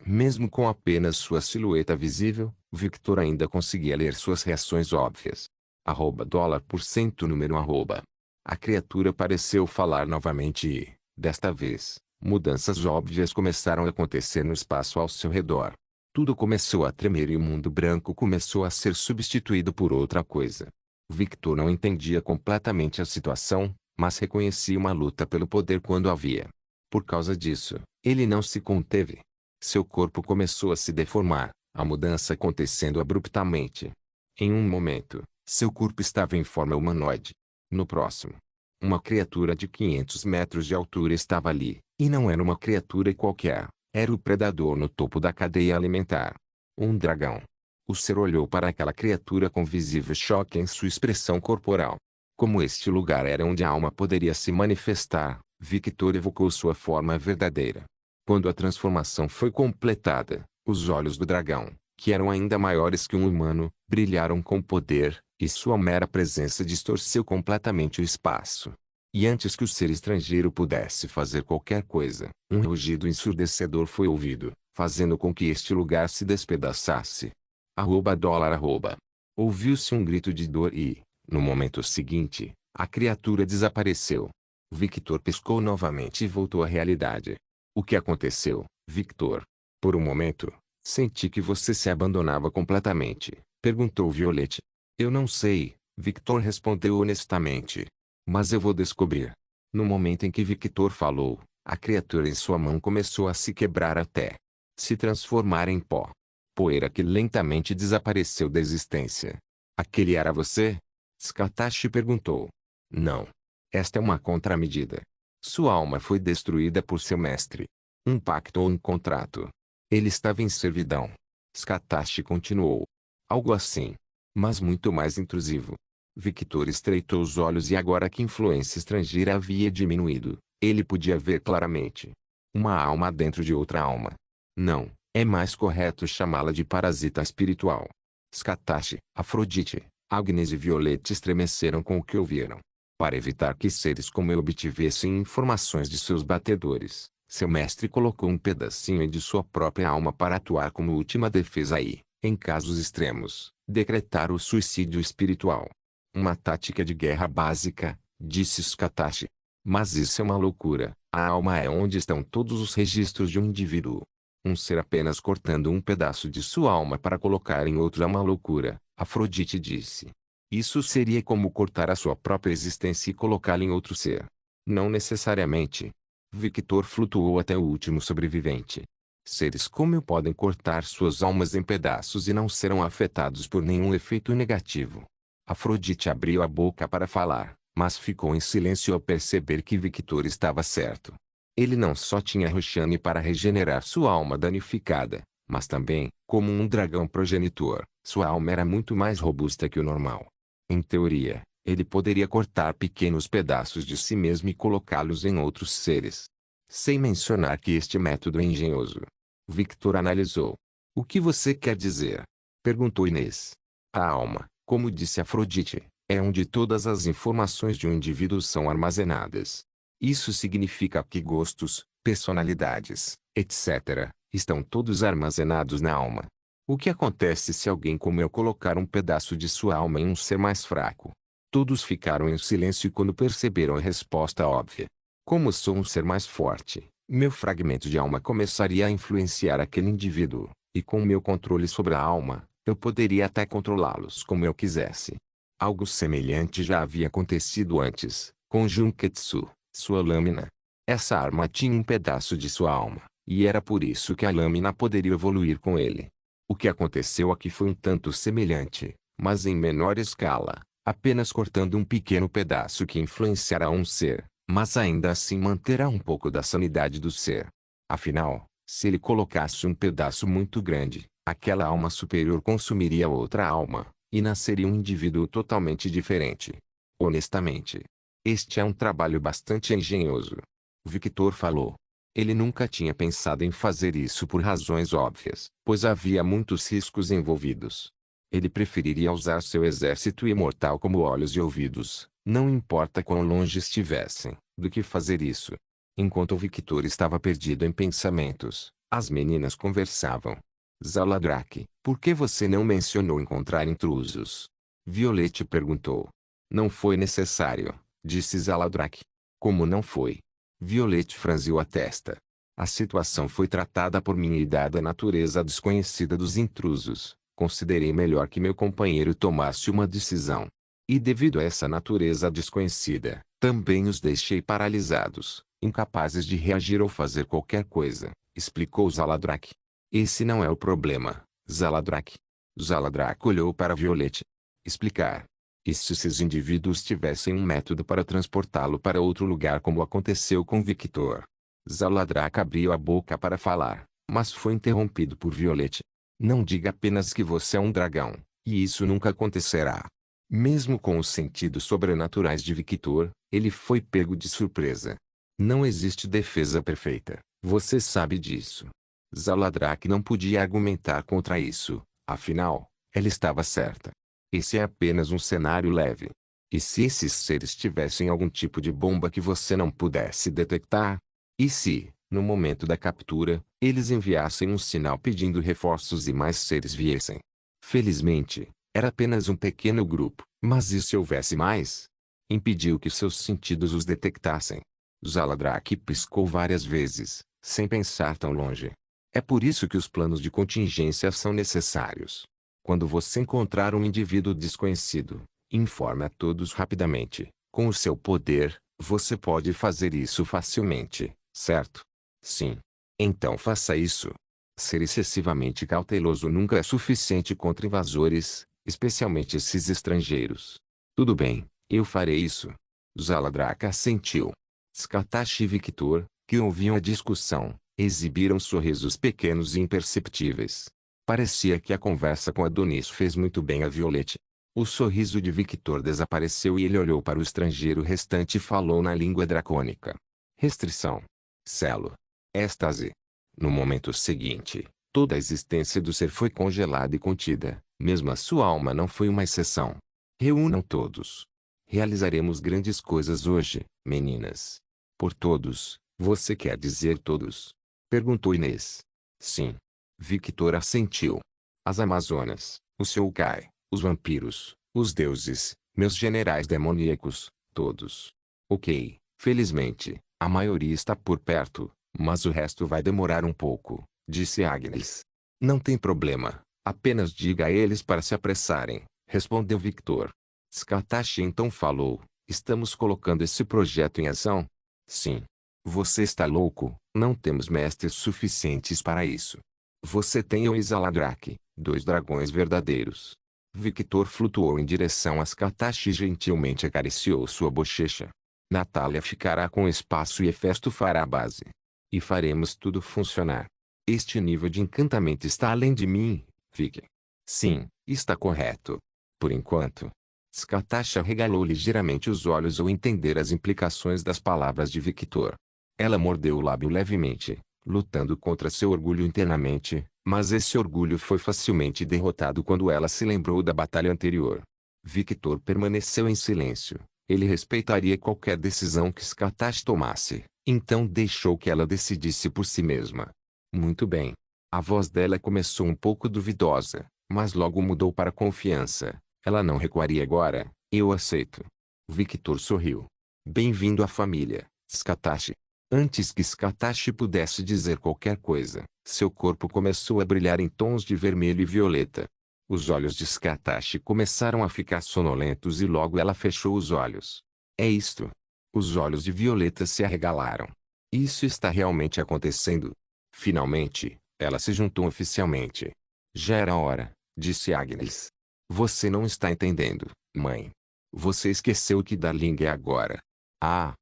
Mesmo com apenas sua silhueta visível, Victor ainda conseguia ler suas reações óbvias. $. A criatura pareceu falar novamente e, desta vez, mudanças óbvias começaram a acontecer no espaço ao seu redor. Tudo começou a tremer e o mundo branco começou a ser substituído por outra coisa. Victor não entendia completamente a situação, mas reconhecia uma luta pelo poder quando havia. Por causa disso, ele não se conteve. Seu corpo começou a se deformar, a mudança acontecendo abruptamente. Em um momento, seu corpo estava em forma humanoide. No próximo, uma criatura de 500 metros de altura estava ali, E não era uma criatura qualquer, era o predador no topo da cadeia alimentar. Um dragão. O ser olhou para aquela criatura com visível choque em sua expressão corporal. Como este lugar era onde a alma poderia se manifestar, Victor evocou sua forma verdadeira. Quando a transformação foi completada, os olhos do dragão, que eram ainda maiores que um humano, brilharam com poder, e sua mera presença distorceu completamente o espaço. E antes que o ser estrangeiro pudesse fazer qualquer coisa, um rugido ensurdecedor foi ouvido, fazendo com que este lugar se despedaçasse. $. Ouviu-se um grito de dor e, no momento seguinte, a criatura desapareceu. Victor piscou novamente e voltou à realidade. O que aconteceu, Victor? Por um momento, senti que você se abandonava completamente, perguntou Violette. Eu não sei, Victor respondeu honestamente. Mas eu vou descobrir. No momento em que Victor falou, a criatura em sua mão começou a se quebrar até se transformar em pó. Poeira que lentamente desapareceu da existência. Aquele era você? Skatashi perguntou. Não. Esta é uma contramedida. Sua alma foi destruída por seu mestre. Um pacto ou um contrato. Ele estava em servidão. Skatashi continuou. Algo assim. Mas muito mais intrusivo. Victor estreitou os olhos e agora que a influência estrangeira havia diminuído, ele podia ver claramente. Uma alma dentro de outra alma. Não, é mais correto chamá-la de parasita espiritual. Skatashi, Afrodite, Agnes e Violette estremeceram com o que ouviram. Para evitar que seres como eu obtivessem informações de seus batedores, seu mestre colocou um pedacinho de sua própria alma para atuar como última defesa e, em casos extremos, decretar o suicídio espiritual. Uma tática de guerra básica, disse Skatashi. Mas isso é uma loucura. A alma é onde estão todos os registros de um indivíduo. Um ser apenas cortando um pedaço de sua alma para colocar em outro é uma loucura, Afrodite disse. Isso seria como cortar a sua própria existência e colocá-la em outro ser. Não necessariamente. Victor flutuou até o último sobrevivente. Seres como eu podem cortar suas almas em pedaços e não serão afetados por nenhum efeito negativo. Afrodite abriu a boca para falar, mas ficou em silêncio ao perceber que Victor estava certo. Ele não só tinha Roshani para regenerar sua alma danificada, mas também, como um dragão progenitor, sua alma era muito mais robusta que o normal. Em teoria, ele poderia cortar pequenos pedaços de si mesmo e colocá-los em outros seres. Sem mencionar que este método é engenhoso. Victor analisou. O que você quer dizer? Perguntou Inês. A alma, como disse Afrodite, é onde todas as informações de um indivíduo são armazenadas. Isso significa que gostos, personalidades, etc., estão todos armazenados na alma. O que acontece se alguém como eu colocar um pedaço de sua alma em um ser mais fraco? Todos ficaram em silêncio quando perceberam a resposta óbvia. Como sou um ser mais forte, meu fragmento de alma começaria a influenciar aquele indivíduo, e com meu controle sobre a alma, eu poderia até controlá-los como eu quisesse. Algo semelhante já havia acontecido antes, com Junketsu, sua lâmina. Essa arma tinha um pedaço de sua alma, e era por isso que a lâmina poderia evoluir com ele. O que aconteceu aqui foi um tanto semelhante, mas em menor escala, apenas cortando um pequeno pedaço que influenciará um ser, mas ainda assim manterá um pouco da sanidade do ser. Afinal, se ele colocasse um pedaço muito grande, aquela alma superior consumiria outra alma, e nasceria um indivíduo totalmente diferente. Honestamente, este é um trabalho bastante engenhoso. Victor falou. Ele nunca tinha pensado em fazer isso por razões óbvias, pois havia muitos riscos envolvidos. Ele preferiria usar seu exército imortal como olhos e ouvidos, não importa quão longe estivessem, do que fazer isso. Enquanto Victor estava perdido em pensamentos, as meninas conversavam. Zaladrak, por que você não mencionou encontrar intrusos? Violette perguntou. Não foi necessário, disse Zaladrak. Como não foi? Violette franziu a testa. A situação foi tratada por mim e dada a natureza desconhecida dos intrusos, considerei melhor que meu companheiro tomasse uma decisão. E devido a essa natureza desconhecida, também os deixei paralisados, incapazes de reagir ou fazer qualquer coisa, explicou Zaladrak. Esse não é o problema, Zaladrak. Zaladrak olhou para Violette. Explicar. E se esses indivíduos tivessem um método para transportá-lo para outro lugar como aconteceu com Victor? Zaladrak abriu a boca para falar, mas foi interrompido por Violet. Não diga apenas que você é um dragão, e isso nunca acontecerá. Mesmo com os sentidos sobrenaturais de Victor, ele foi pego de surpresa. Não existe defesa perfeita, você sabe disso. Zaladrak não podia argumentar contra isso, afinal, ela estava certa. Esse é apenas um cenário leve. E se esses seres tivessem algum tipo de bomba que você não pudesse detectar? E se, no momento da captura, eles enviassem um sinal pedindo reforços e mais seres viessem? Felizmente, era apenas um pequeno grupo, mas e se houvesse mais? Impediu que seus sentidos os detectassem. Zaladrak piscou várias vezes, sem pensar tão longe. É por isso que os planos de contingência são necessários. Quando você encontrar um indivíduo desconhecido, informe a todos rapidamente. Com o seu poder, você pode fazer isso facilmente, certo? Sim. Então faça isso. Ser excessivamente cauteloso nunca é suficiente contra invasores, especialmente esses estrangeiros. Tudo bem, eu farei isso. Zaladrak assentiu. Skatash e Victor, que ouviam a discussão, exibiram sorrisos pequenos e imperceptíveis. Parecia que a conversa com Adonis fez muito bem a Violet. O sorriso de Victor desapareceu e ele olhou para o estrangeiro restante e falou na língua dracônica. Restrição. Selo. Êxtase. No momento seguinte, toda a existência do ser foi congelada e contida, mesmo a sua alma não foi uma exceção. Reúnam todos. Realizaremos grandes coisas hoje, meninas. Por todos, você quer dizer todos? Perguntou Inês. Sim. Victor assentiu. As Amazonas, os Shoukai, os vampiros, os deuses, meus generais demoníacos, todos. Ok, felizmente, a maioria está por perto, mas o resto vai demorar um pouco, disse Agnes. Não tem problema, apenas diga a eles para se apressarem, respondeu Victor. Skatash então falou, estamos colocando esse projeto em ação? Sim. Você está louco, não temos mestres suficientes para isso. Você tem o Zaladrak, 2 dragões verdadeiros. Victor flutuou em direção a Skatash e gentilmente acariciou sua bochecha. Natália ficará com espaço e Hefesto fará a base. E faremos tudo funcionar. Este nível de encantamento está além de mim, Vic. Sim, está correto. Por enquanto. Skatash arregalou ligeiramente os olhos ao entender as implicações das palavras de Victor. Ela mordeu o lábio levemente, lutando contra seu orgulho internamente, mas esse orgulho foi facilmente derrotado quando ela se lembrou da batalha anterior. Victor permaneceu em silêncio. Ele respeitaria qualquer decisão que Skatash tomasse, então deixou que ela decidisse por si mesma. Muito bem. A voz dela começou um pouco duvidosa, mas logo mudou para confiança. Ela não recuaria agora, eu aceito. Victor sorriu. Bem-vindo à família, Skatash. Antes que Skatash pudesse dizer qualquer coisa, seu corpo começou a brilhar em tons de vermelho e violeta. Os olhos de Skatash começaram a ficar sonolentos e logo ela fechou os olhos. É isto. Os olhos de Violeta se arregalaram. Isso está realmente acontecendo. Finalmente, ela se juntou oficialmente. Já era hora, disse Agnes. Você não está entendendo, mãe. Você esqueceu que Darling é agora. Ah.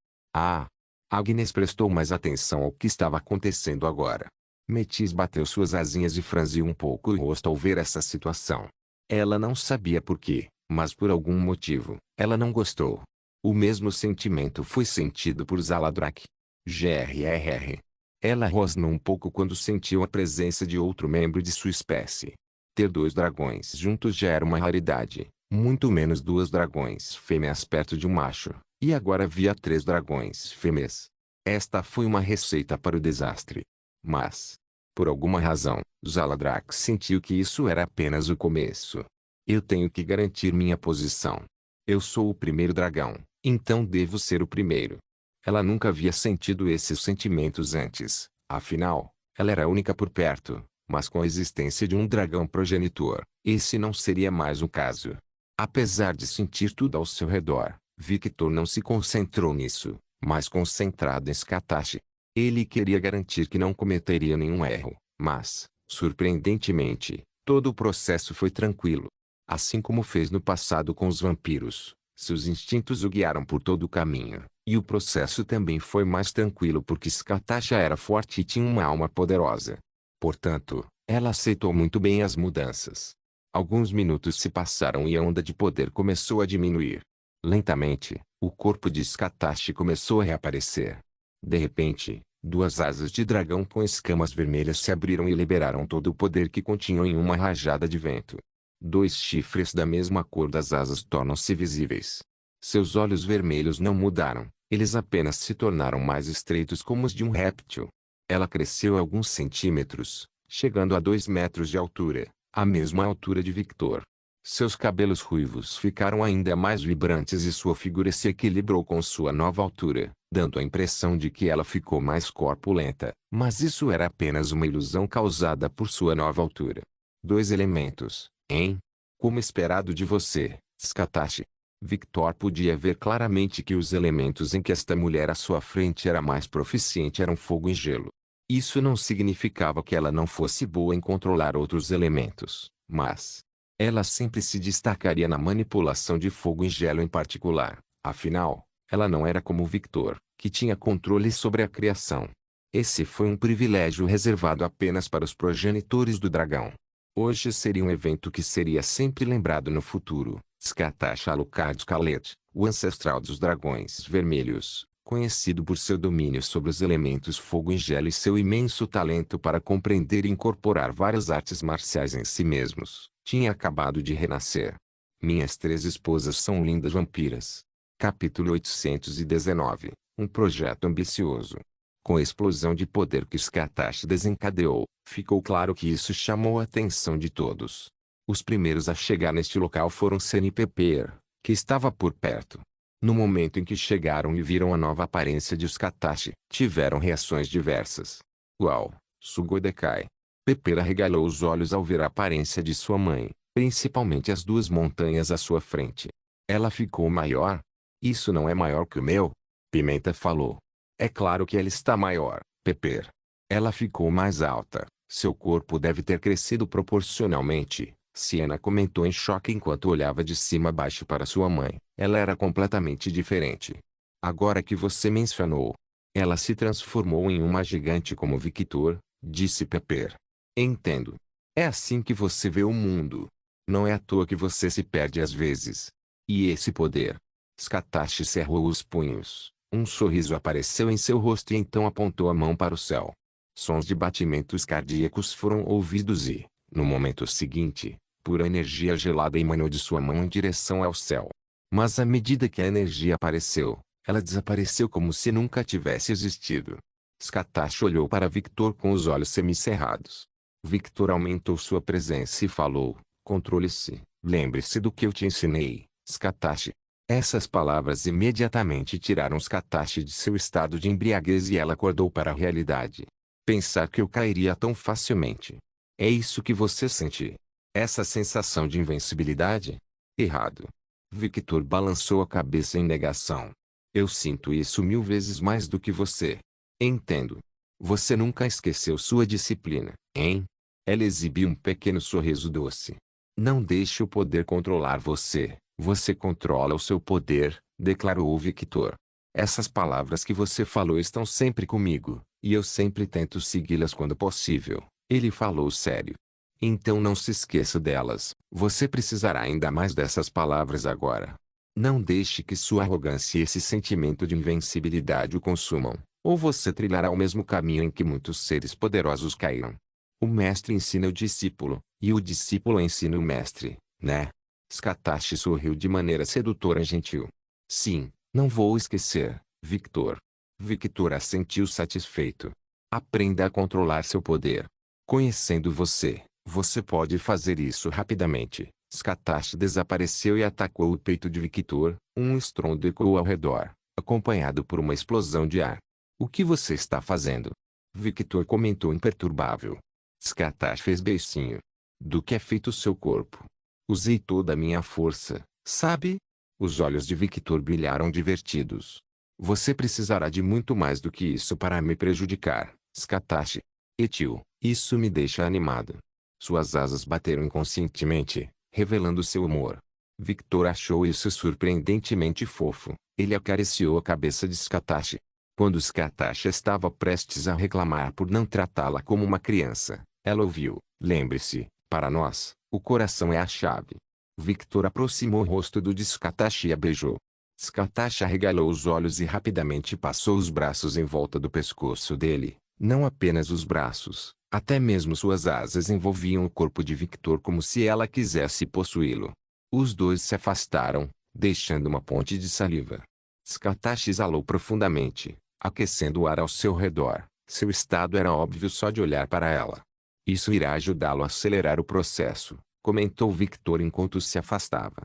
Agnes prestou mais atenção ao que estava acontecendo agora. Metis bateu suas asinhas e franziu um pouco o rosto ao ver essa situação. Ela não sabia por quê, mas por algum motivo, ela não gostou. O mesmo sentimento foi sentido por Zaladrak. Grrr. Ela rosnou um pouco quando sentiu a presença de outro membro de sua espécie. Ter 2 dragões juntos já era uma raridade, muito menos 2 dragões fêmeas perto de um macho, e agora havia 3 dragões fêmeas. Esta foi uma receita para o desastre. Mas, por alguma razão, Zaladrak sentiu que isso era apenas o começo. Eu tenho que garantir minha posição. Eu sou o primeiro dragão, então devo ser o primeiro. Ela nunca havia sentido esses sentimentos antes, afinal, ela era a única por perto, mas com a existência de um dragão progenitor, esse não seria mais o caso. Apesar de sentir tudo ao seu redor, Victor não se concentrou nisso, mas concentrado em Skatash. Ele queria garantir que não cometeria nenhum erro, mas, surpreendentemente, todo o processo foi tranquilo. Assim como fez no passado com os vampiros, seus instintos o guiaram por todo o caminho. E o processo também foi mais tranquilo porque Skatasha era forte e tinha uma alma poderosa. Portanto, ela aceitou muito bem as mudanças. Alguns minutos se passaram e a onda de poder começou a diminuir. Lentamente, o corpo de Skatashi começou a reaparecer. De repente, duas asas de dragão com escamas vermelhas se abriram e liberaram todo o poder que continham em uma rajada de vento. Dois chifres da mesma cor das asas tornam-se visíveis. Seus olhos vermelhos não mudaram, eles apenas se tornaram mais estreitos como os de um réptil. Ela cresceu alguns centímetros, chegando a 2 metros de altura, a mesma altura de Victor. Seus cabelos ruivos ficaram ainda mais vibrantes e sua figura se equilibrou com sua nova altura, dando a impressão de que ela ficou mais corpulenta, mas isso era apenas uma ilusão causada por sua nova altura. Dois elementos, hein? Como esperado de você, Skatashi. Victor podia ver claramente que os elementos em que esta mulher à sua frente era mais proficiente eram fogo e gelo. Isso não significava que ela não fosse boa em controlar outros elementos, mas ela sempre se destacaria na manipulação de fogo e gelo em particular. Afinal, ela não era como Victor, que tinha controle sobre a criação. Esse foi um privilégio reservado apenas para os progenitores do dragão. Hoje seria um evento que seria sempre lembrado no futuro. Skatasha Alucard Scalet, o ancestral dos dragões vermelhos, conhecido por seu domínio sobre os elementos fogo e gelo e seu imenso talento para compreender e incorporar várias artes marciais em si mesmos, tinha acabado de renascer. Minhas 3 esposas são lindas vampiras. Capítulo 819. Um projeto ambicioso. Com a explosão de poder que Skatashi desencadeou, ficou claro que isso chamou a atenção de todos. Os primeiros a chegar neste local foram Sen e Pepper, que estava por perto. No momento em que chegaram e viram a nova aparência de Skatashi, tiveram reações diversas. Uau! Sugoi Dekai. Pepper arregalou os olhos ao ver a aparência de sua mãe, principalmente as 2 montanhas à sua frente. Ela ficou maior? Isso não é maior que o meu? Pimenta falou. É claro que ela está maior, Pepper. Ela ficou mais alta, seu corpo deve ter crescido proporcionalmente. Siena comentou em choque enquanto olhava de cima a baixo para sua mãe. Ela era completamente diferente. Agora que você mencionou, ela se transformou em uma gigante como Victor, disse Pepper. Entendo. É assim que você vê o mundo. Não é à toa que você se perde às vezes. E esse poder? Skatashi cerrou os punhos. Um sorriso apareceu em seu rosto e então apontou a mão para o céu. Sons de batimentos cardíacos foram ouvidos e, no momento seguinte, pura energia gelada emanou de sua mão em direção ao céu. Mas à medida que a energia apareceu, ela desapareceu como se nunca tivesse existido. Skatashi olhou para Victor com os olhos semicerrados. Victor aumentou sua presença e falou, controle-se, lembre-se do que eu te ensinei, Skatashi. Essas palavras imediatamente tiraram Skatashi de seu estado de embriaguez e ela acordou para a realidade. Pensar que eu cairia tão facilmente. É isso que você sente? Essa sensação de invencibilidade? Errado. Victor balançou a cabeça em negação. Eu sinto isso 1000 vezes mais do que você. Entendo. Você nunca esqueceu sua disciplina, hein? Ela exibiu um pequeno sorriso doce. Não deixe o poder controlar você. Você controla o seu poder, declarou Victor. Essas palavras que você falou estão sempre comigo, e eu sempre tento segui-las quando possível. Ele falou sério. Então não se esqueça delas. Você precisará ainda mais dessas palavras agora. Não deixe que sua arrogância e esse sentimento de invencibilidade o consumam, ou você trilhará o mesmo caminho em que muitos seres poderosos caíram. O mestre ensina o discípulo, e o discípulo ensina o mestre, né? Skatashi sorriu de maneira sedutora e gentil. Sim, não vou esquecer, Victor. Victor assentiu satisfeito. Aprenda a controlar seu poder. Conhecendo você, você pode fazer isso rapidamente. Skatashi desapareceu e atacou o peito de Victor. Um estrondo ecoou ao redor, acompanhado por uma explosão de ar. O que você está fazendo? Victor comentou imperturbável. Skatashi fez beicinho. Do que é feito seu corpo? Usei toda a minha força, sabe? Os olhos de Victor brilharam divertidos. Você precisará de muito mais do que isso para me prejudicar, Skatashi. Etil, isso me deixa animado. Suas asas bateram inconscientemente, revelando seu humor. Victor achou isso surpreendentemente fofo. Ele acariciou a cabeça de Scatachi. Quando Scatachi estava prestes a reclamar por não tratá-la como uma criança, ela ouviu: lembre-se, para nós, o coração é a chave. Victor aproximou o rosto do de Scatachi e a beijou. Scatachi arregalou os olhos e rapidamente passou os braços em volta do pescoço dele. Não apenas os braços, até mesmo suas asas envolviam o corpo de Victor como se ela quisesse possuí-lo. Os dois se afastaram, deixando uma ponte de saliva. Scatachi exalou profundamente, aquecendo o ar ao seu redor. Seu estado era óbvio só de olhar para ela. Isso irá ajudá-lo a acelerar o processo, comentou Victor enquanto se afastava.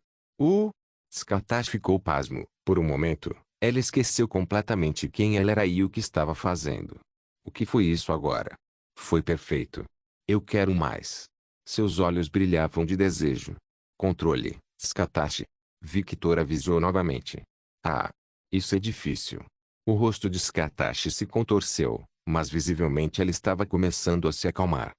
Scatachi ficou pasmo. Por um momento, ela esqueceu completamente quem ela era e o que estava fazendo. O que foi isso agora? Foi perfeito. Eu quero mais. Seus olhos brilhavam de desejo. Controle, Scatachi. Victor avisou novamente. Ah, isso é difícil. O rosto de Scatachi se contorceu, mas visivelmente ela estava começando a se acalmar.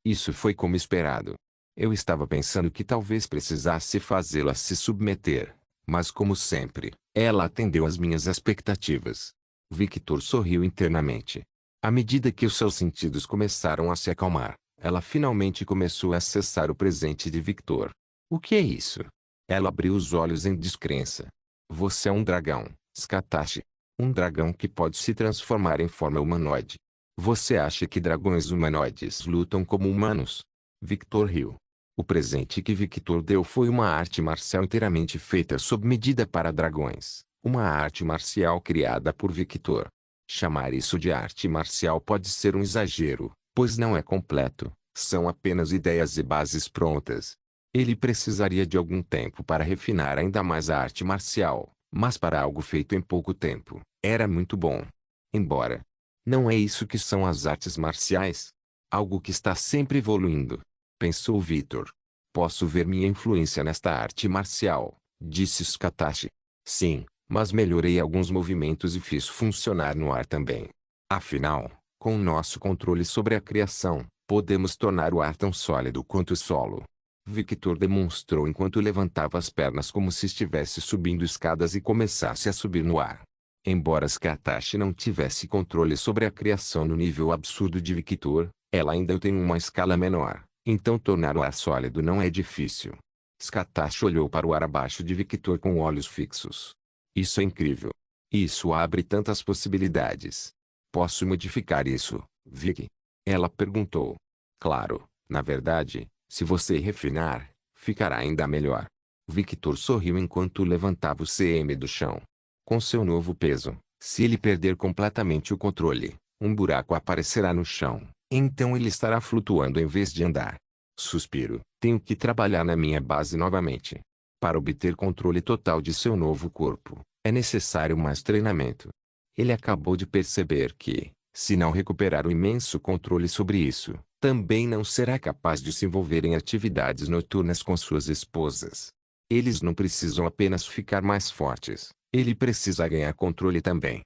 Isso foi como esperado. Eu estava pensando que talvez precisasse fazê-la se submeter, mas como sempre, ela atendeu às minhas expectativas. Victor sorriu internamente. À medida que os seus sentidos começaram a se acalmar, ela finalmente começou a acessar o presente de Victor. O que é isso? Ela abriu os olhos em descrença. Você é um dragão, Scatachi. Um dragão que pode se transformar em forma humanoide. Você acha que dragões humanoides lutam como humanos? Victor riu. O presente que Victor deu foi uma arte marcial inteiramente feita sob medida para dragões. Uma arte marcial criada por Victor. Chamar isso de arte marcial pode ser um exagero, pois não é completo. São apenas ideias e bases prontas. Ele precisaria de algum tempo para refinar ainda mais a arte marcial, mas para algo feito em pouco tempo, era muito bom. Embora não é isso que são as artes marciais? Algo que está sempre evoluindo. Pensou Victor. Posso ver minha influência nesta arte marcial, disse Scatachi. Sim, mas melhorei alguns movimentos e fiz funcionar no ar também. Afinal, com nosso controle sobre a criação, podemos tornar o ar tão sólido quanto o solo. Victor demonstrou enquanto levantava as pernas como se estivesse subindo escadas e começasse a subir no ar. Embora Scatachi não tivesse controle sobre a criação no nível absurdo de Victor, ela ainda tem uma escala menor, então tornar o ar sólido não é difícil. Scatachi olhou para o ar abaixo de Victor com olhos fixos. Isso é incrível. Isso abre tantas possibilidades. Posso modificar isso, Vicky? Ela perguntou. Claro, na verdade, se você refinar, ficará ainda melhor. Victor sorriu enquanto levantava o CM do chão. Com seu novo peso, se ele perder completamente o controle, um buraco aparecerá no chão, então ele estará flutuando em vez de andar. Suspiro. Tenho que trabalhar na minha base novamente. Para obter controle total de seu novo corpo, é necessário mais treinamento. Ele acabou de perceber que, se não recuperar o imenso controle sobre isso, também não será capaz de se envolver em atividades noturnas com suas esposas. Eles não precisam apenas ficar mais fortes. Ele precisa ganhar controle também.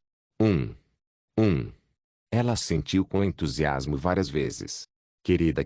Ela assentiu com entusiasmo várias vezes. Querida.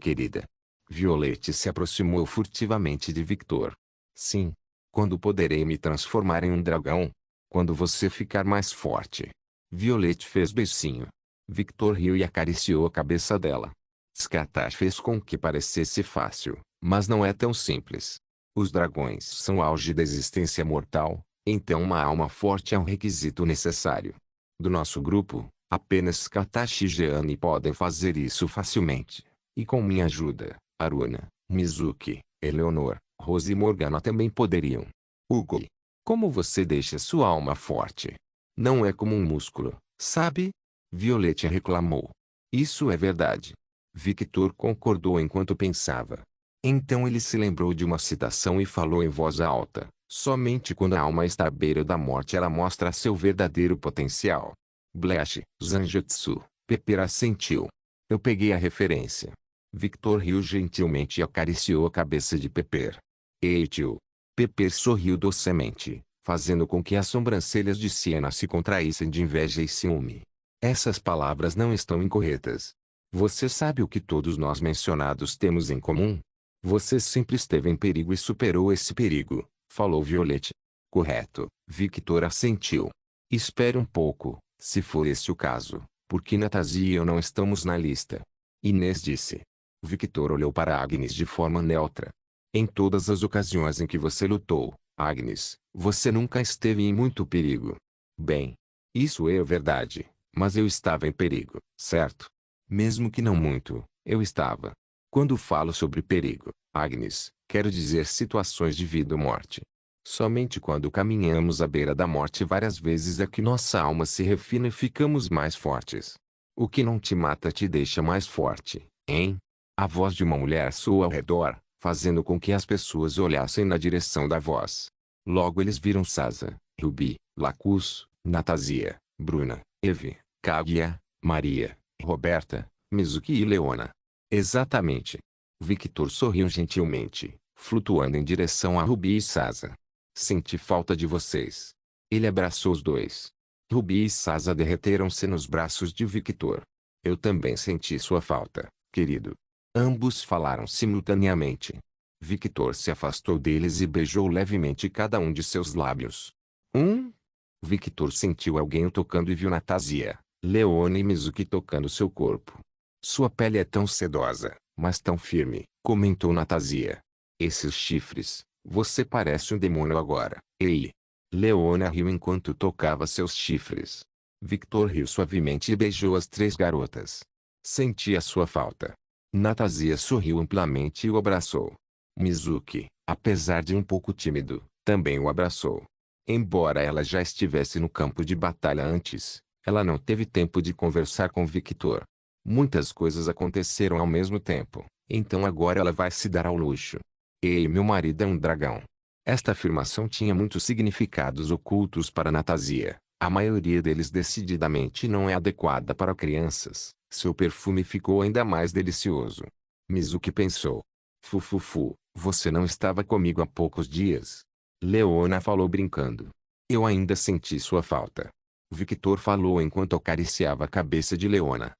Violette se aproximou furtivamente de Victor. Sim. Quando poderei me transformar em um dragão? Quando você ficar mais forte. Violette fez beicinho. Victor riu e acariciou a cabeça dela. Scatachi fez com que parecesse fácil, mas não é tão simples. Os dragões são o auge da existência mortal. Então uma alma forte é um requisito necessário. Do nosso grupo, apenas Scatachi e Jeanne podem fazer isso facilmente. E com minha ajuda, Aruna, Mizuki, Eleanor, Rose e Morgana também poderiam. Hugo, como você deixa sua alma forte? Não é como um músculo, sabe? Violette reclamou. Isso é verdade. Victor concordou enquanto pensava. Então ele se lembrou de uma citação e falou em voz alta. Somente quando a alma está à beira da morte ela mostra seu verdadeiro potencial. Blash, Zanjutsu, Pepper assentiu. Eu peguei a referência. Victor riu gentilmente e acariciou a cabeça de Pepper. Ei tio. Pepper sorriu docemente, fazendo com que as sobrancelhas de Siena se contraíssem de inveja e ciúme. Essas palavras não estão incorretas. Você sabe o que todos nós mencionados temos em comum? Você sempre esteve em perigo e superou esse perigo, falou Violette. Correto, Victor assentiu. Espere um pouco, se for esse o caso, porque Natasha e eu não estamos na lista. Inês disse. Victor olhou para Agnes de forma neutra. Em todas as ocasiões em que você lutou, Agnes, você nunca esteve em muito perigo. Bem, isso é verdade, mas eu estava em perigo, certo? Mesmo que não muito, eu estava. Quando falo sobre perigo, Agnes, quero dizer situações de vida ou morte. Somente quando caminhamos à beira da morte várias vezes é que nossa alma se refina e ficamos mais fortes. O que não te mata te deixa mais forte, hein? A voz de uma mulher soou ao redor, fazendo com que as pessoas olhassem na direção da voz. Logo eles viram Sasa, Ruby, Lacus, Natasha, Bruna, Eve, Kaguya, Maria, Roberta, Mizuki e Leona. Exatamente. Victor sorriu gentilmente, flutuando em direção a Ruby e Sasa. Senti falta de vocês. Ele abraçou os dois. Ruby e Sasa derreteram-se nos braços de Victor. Eu também senti sua falta, querido. Ambos falaram simultaneamente. Victor se afastou deles e beijou levemente cada um de seus lábios. Victor sentiu alguém o tocando e viu Natasha, Leona e Mizuki tocando seu corpo. Sua pele é tão sedosa, mas tão firme, comentou Natasha. Esses chifres, você parece um demônio agora, ei. Leona riu enquanto tocava seus chifres. Victor riu suavemente e beijou as três garotas. Senti a sua falta. Natasha sorriu amplamente e o abraçou. Mizuki, apesar de um pouco tímido, também o abraçou. Embora ela já estivesse no campo de batalha antes, ela não teve tempo de conversar com Victor. Muitas coisas aconteceram ao mesmo tempo, então agora ela vai se dar ao luxo. Ei, meu marido é um dragão. Esta afirmação tinha muitos significados ocultos para Natasha. A maioria deles decididamente não é adequada para crianças. Seu perfume ficou ainda mais delicioso. Mizuki pensou. Fufufu, você não estava comigo há poucos dias? Leona falou brincando. Eu ainda senti sua falta. Victor falou enquanto acariciava a cabeça de Leona.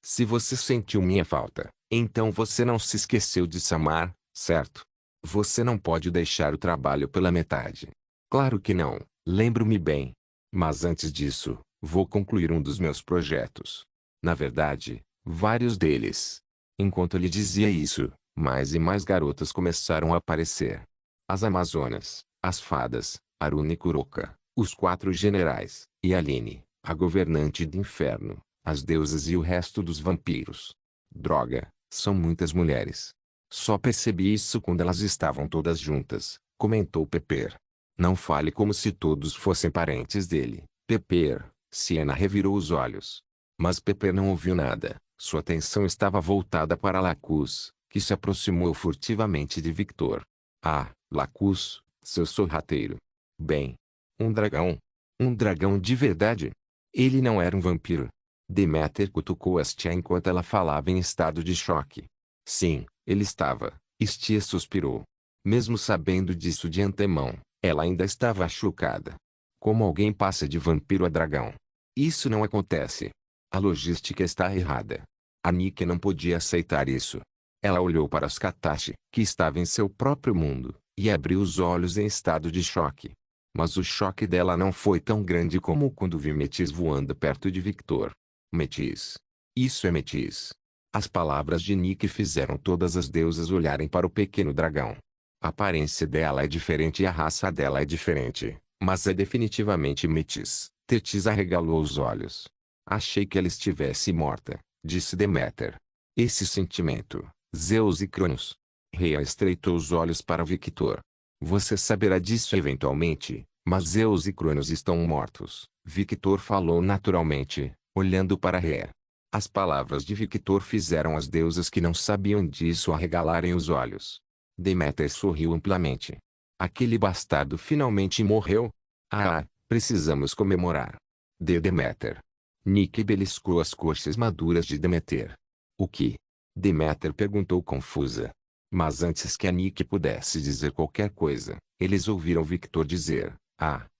Se você sentiu minha falta, então você não se esqueceu de Samar, certo? Você não pode deixar o trabalho pela metade. Claro que não, lembro-me bem. Mas antes disso, vou concluir um dos meus projetos. Na verdade, vários deles. Enquanto ele dizia isso, mais e mais garotas começaram a aparecer. As Amazonas, as fadas, Aruna e Kuroka, os quatro generais, e Aline, a governante do inferno, as deusas e o resto dos vampiros. Droga, são muitas mulheres. Só percebi isso quando elas estavam todas juntas, comentou Pepper. Não fale como se todos fossem parentes dele, Pepper. Siena revirou os olhos. Mas Pepper não ouviu nada. Sua atenção estava voltada para Lacus, que se aproximou furtivamente de Victor. Ah, Lacus, seu sorrateiro. Bem. Um dragão. Um dragão de verdade. Ele não era um vampiro. Deméter cutucou Astia enquanto ela falava em estado de choque. Sim, ele estava. Astia suspirou. Mesmo sabendo disso de antemão, ela ainda estava chocada. Como alguém passa de vampiro a dragão? Isso não acontece. A logística está errada. A Nikki não podia aceitar isso. Ela olhou para as Katashi, que estava em seu próprio mundo, e abriu os olhos em estado de choque. Mas o choque dela não foi tão grande como quando viu Metis voando perto de Victor. Metis. Isso é Metis. As palavras de Nikki fizeram todas as deusas olharem para o pequeno dragão. A aparência dela é diferente e a raça dela é diferente, mas é definitivamente Metis. Tetis arregalou os olhos. Achei que ela estivesse morta, disse Deméter. Esse sentimento, Zeus e Cronos. Rhea estreitou os olhos para Victor. Você saberá disso eventualmente, mas Zeus e Cronos estão mortos, Victor falou naturalmente, olhando para Rhea. As palavras de Victor fizeram as deusas que não sabiam disso arregalarem os olhos. Deméter sorriu amplamente. Aquele bastardo finalmente morreu? Ah, precisamos comemorar. Deméter. Nikki beliscou as coxas maduras de Deméter. O que? Deméter perguntou confusa. Mas antes que a Nikki pudesse dizer qualquer coisa, eles ouviram Victor dizer,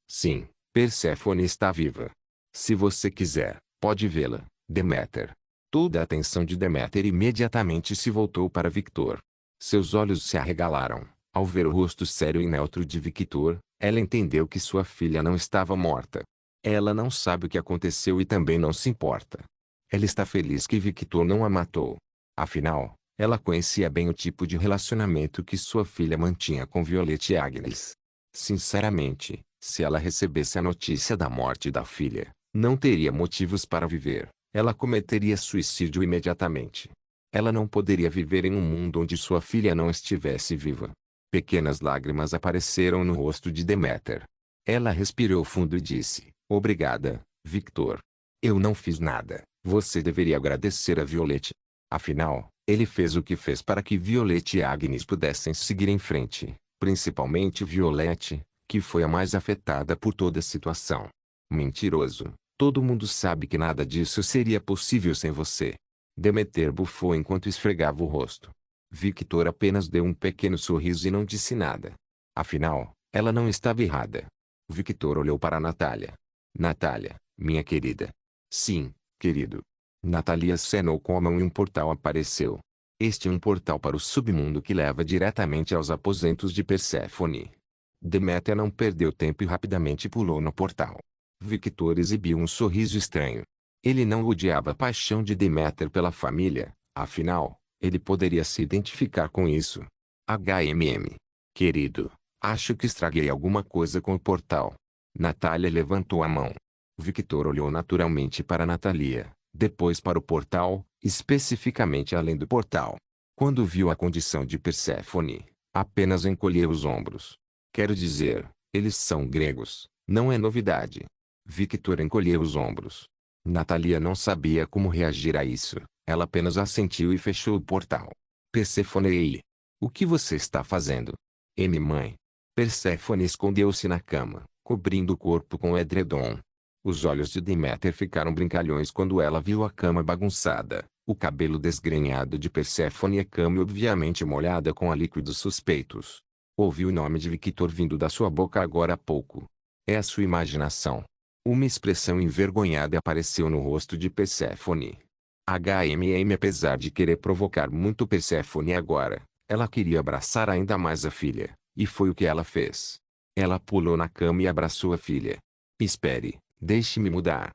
sim, Perséfone está viva. Se você quiser, pode vê-la, Deméter. Toda a atenção de Deméter imediatamente se voltou para Victor. Seus olhos se arregalaram. Ao ver o rosto sério e neutro de Victor, ela entendeu que sua filha não estava morta. Ela não sabe o que aconteceu e também não se importa. Ela está feliz que Victor não a matou. Afinal, ela conhecia bem o tipo de relacionamento que sua filha mantinha com Violette e Agnes. Sinceramente, se ela recebesse a notícia da morte da filha, não teria motivos para viver. Ela cometeria suicídio imediatamente. Ela não poderia viver em um mundo onde sua filha não estivesse viva. Pequenas lágrimas apareceram no rosto de Deméter. Ela respirou fundo e disse: "Obrigada, Victor. Eu não fiz nada. Você deveria agradecer a Violette. Afinal, ele fez o que fez para que Violette e Agnes pudessem seguir em frente, principalmente Violette, que foi a mais afetada por toda a situação." "Mentiroso. Todo mundo sabe que nada disso seria possível sem você." Deméter bufou enquanto esfregava o rosto. Victor apenas deu um pequeno sorriso e não disse nada. Afinal, ela não estava errada. Victor olhou para Natália. "Natália, minha querida." "Sim, querido." Natalia acenou com a mão e um portal apareceu. Este é um portal para o submundo que leva diretamente aos aposentos de Perséfone. Deméter não perdeu tempo e rapidamente pulou no portal. Victor exibiu um sorriso estranho. Ele não odiava a paixão de Deméter pela família, afinal, ele poderia se identificar com isso. Querido, acho que estraguei alguma coisa com o portal." Natália levantou a mão. Victor olhou naturalmente para Natalia, depois para o portal, especificamente além do portal. Quando viu a condição de Perséfone, apenas encolheu os ombros. "Quero dizer, eles são gregos, não é novidade." Victor encolheu os ombros. Natalia não sabia como reagir a isso. Ela apenas assentiu e fechou o portal. "Perséfone, o que você está fazendo?" Mãe." Perséfone escondeu-se na cama, cobrindo o corpo com o edredom. Os olhos de Deméter ficaram brincalhões quando ela viu a cama bagunçada, o cabelo desgrenhado de Perséfone e a cama obviamente molhada com líquidos suspeitos. Ouviu o nome de Victor vindo da sua boca agora há pouco. É a sua imaginação. Uma expressão envergonhada apareceu no rosto de Perséfone. Apesar de querer provocar muito Perséfone agora, ela queria abraçar ainda mais a filha, e foi o que ela fez. Ela pulou na cama e abraçou a filha. "Espere, deixe-me mudar."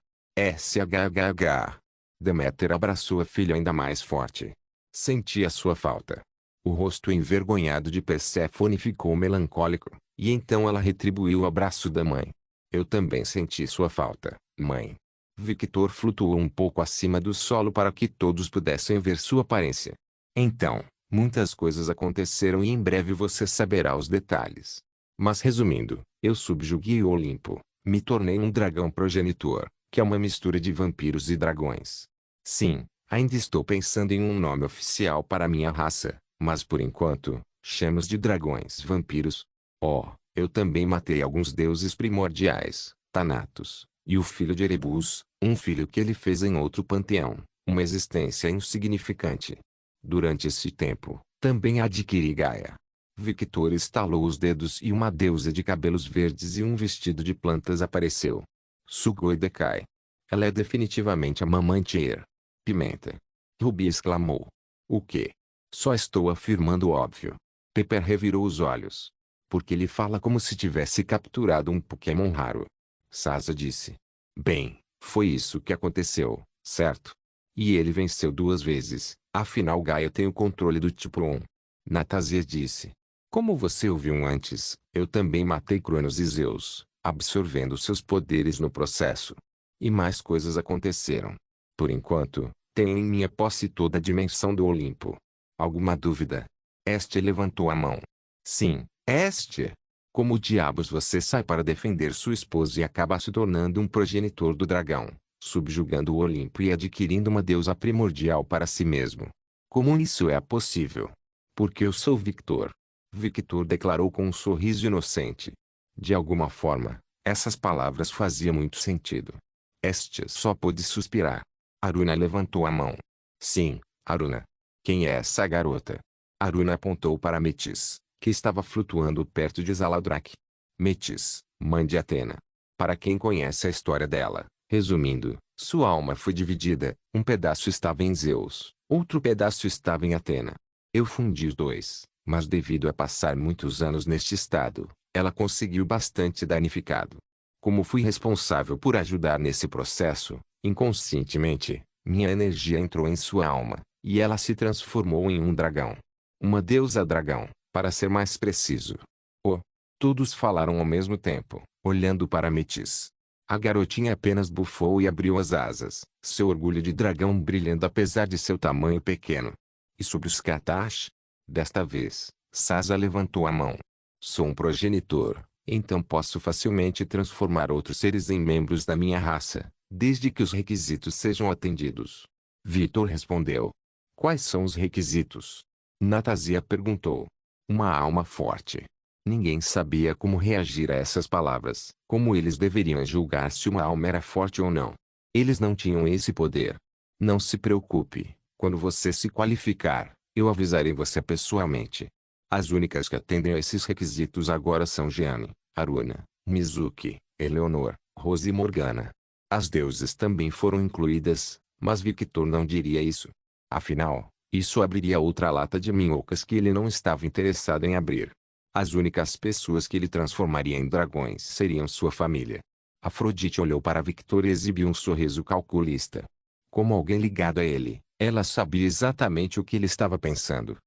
Deméter abraçou a filha ainda mais forte. Sentia sua falta. O rosto envergonhado de Perséfone ficou melancólico, e então ela retribuiu o abraço da mãe. "Eu também senti sua falta, mãe." Victor flutuou um pouco acima do solo para que todos pudessem ver sua aparência. "Então, muitas coisas aconteceram e em breve você saberá os detalhes. Mas resumindo, eu subjuguei o Olimpo, me tornei um dragão progenitor, que é uma mistura de vampiros e dragões. Sim, ainda estou pensando em um nome oficial para minha raça, mas por enquanto, chamos de dragões vampiros. Oh, eu também matei alguns deuses primordiais, Thanatos, e o filho de Erebus, um filho que ele fez em outro panteão, uma existência insignificante. Durante esse tempo, também adquiri Gaia." Victor estalou os dedos e uma deusa de cabelos verdes e um vestido de plantas apareceu. Sugoi Dekai. "Ela é definitivamente a mamãe Tyr." "Pimenta." Ruby exclamou. "O quê?" "Só estou afirmando o óbvio." Pepper revirou os olhos. "Porque ele fala como se tivesse capturado um Pokémon raro." Sasa disse. "Bem, foi isso que aconteceu, certo? E ele venceu 2 vezes, afinal Gaia tem o controle do tipo 1. Natazir disse. "Como você ouviu antes, eu também matei Cronos e Zeus, absorvendo seus poderes no processo. E mais coisas aconteceram. Por enquanto, tenho em minha posse toda a dimensão do Olimpo." "Alguma dúvida?" Este levantou a mão. "Sim, Este. Como diabos você sai para defender sua esposa e acaba se tornando um progenitor do dragão, subjugando o Olimpo e adquirindo uma deusa primordial para si mesmo? Como isso é possível?" "Porque eu sou Victor." Victor declarou com um sorriso inocente. De alguma forma, essas palavras faziam muito sentido. Este só pôde suspirar. Aruna levantou a mão. "Sim, Aruna. Quem é essa garota?" Aruna apontou para Metis, que estava flutuando perto de Zaladrak. Metis, mãe de Atena. Para quem conhece a história dela, resumindo, sua alma foi dividida, um pedaço estava em Zeus, outro pedaço estava em Atena. Eu fundi os dois, mas devido a passar muitos anos neste estado, ela conseguiu bastante danificado. Como fui responsável por ajudar nesse processo, inconscientemente, minha energia entrou em sua alma, e ela se transformou em um dragão. Uma deusa dragão, para ser mais preciso. Oh! Todos falaram ao mesmo tempo, olhando para Metis. A garotinha apenas bufou e abriu as asas, seu orgulho de dragão brilhando apesar de seu tamanho pequeno. E sobre os Katash? Desta vez, Sasa levantou a mão. Sou um progenitor, então posso facilmente transformar outros seres em membros da minha raça, desde que os requisitos sejam atendidos. Vitor respondeu. Quais são os requisitos? Natasia perguntou. Uma alma forte. Ninguém sabia como reagir a essas palavras, como eles deveriam julgar se uma alma era forte ou não. Eles não tinham esse poder. Não se preocupe, quando você se qualificar, eu avisarei você pessoalmente. As únicas que atendem a esses requisitos agora são Jeanne, Aruna, Mizuki, Eleonor, Rose e Morgana. As deusas também foram incluídas, mas Victor não diria isso. Afinal, isso abriria outra lata de minhocas que ele não estava interessado em abrir. As únicas pessoas que ele transformaria em dragões seriam sua família. Afrodite olhou para Victor e exibiu um sorriso calculista. Como alguém ligado a ele, ela sabia exatamente o que ele estava pensando.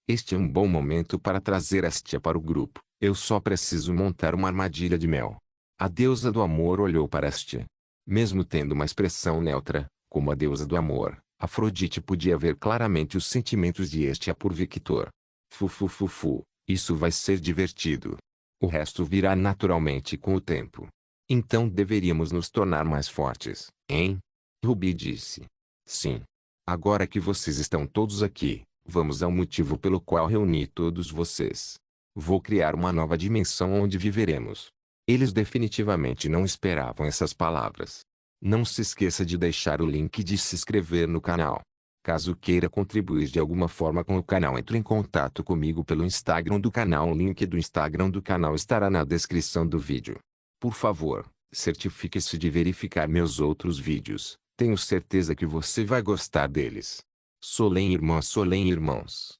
Este é um bom momento para trazer Astia para o grupo. Eu só preciso montar uma armadilha de mel. A deusa do amor olhou para Astia. Mesmo tendo uma expressão neutra, como a deusa do amor, Afrodite podia ver claramente os sentimentos de Astia por Victor. Fufufufu, isso vai ser divertido. O resto virá naturalmente com o tempo. Então deveríamos nos tornar mais fortes, hein? Ruby disse. Sim. Agora que vocês estão todos aqui, vamos ao motivo pelo qual reuni todos vocês. Vou criar uma nova dimensão onde viveremos. Eles definitivamente não esperavam essas palavras. Não se esqueça de deixar o link de se inscrever no canal. Caso queira contribuir de alguma forma com o canal, entre em contato comigo pelo Instagram do canal. O link do Instagram do canal estará na descrição do vídeo. Por favor, certifique-se de verificar meus outros vídeos. Tenho certeza que você vai gostar deles. Solem irmãos.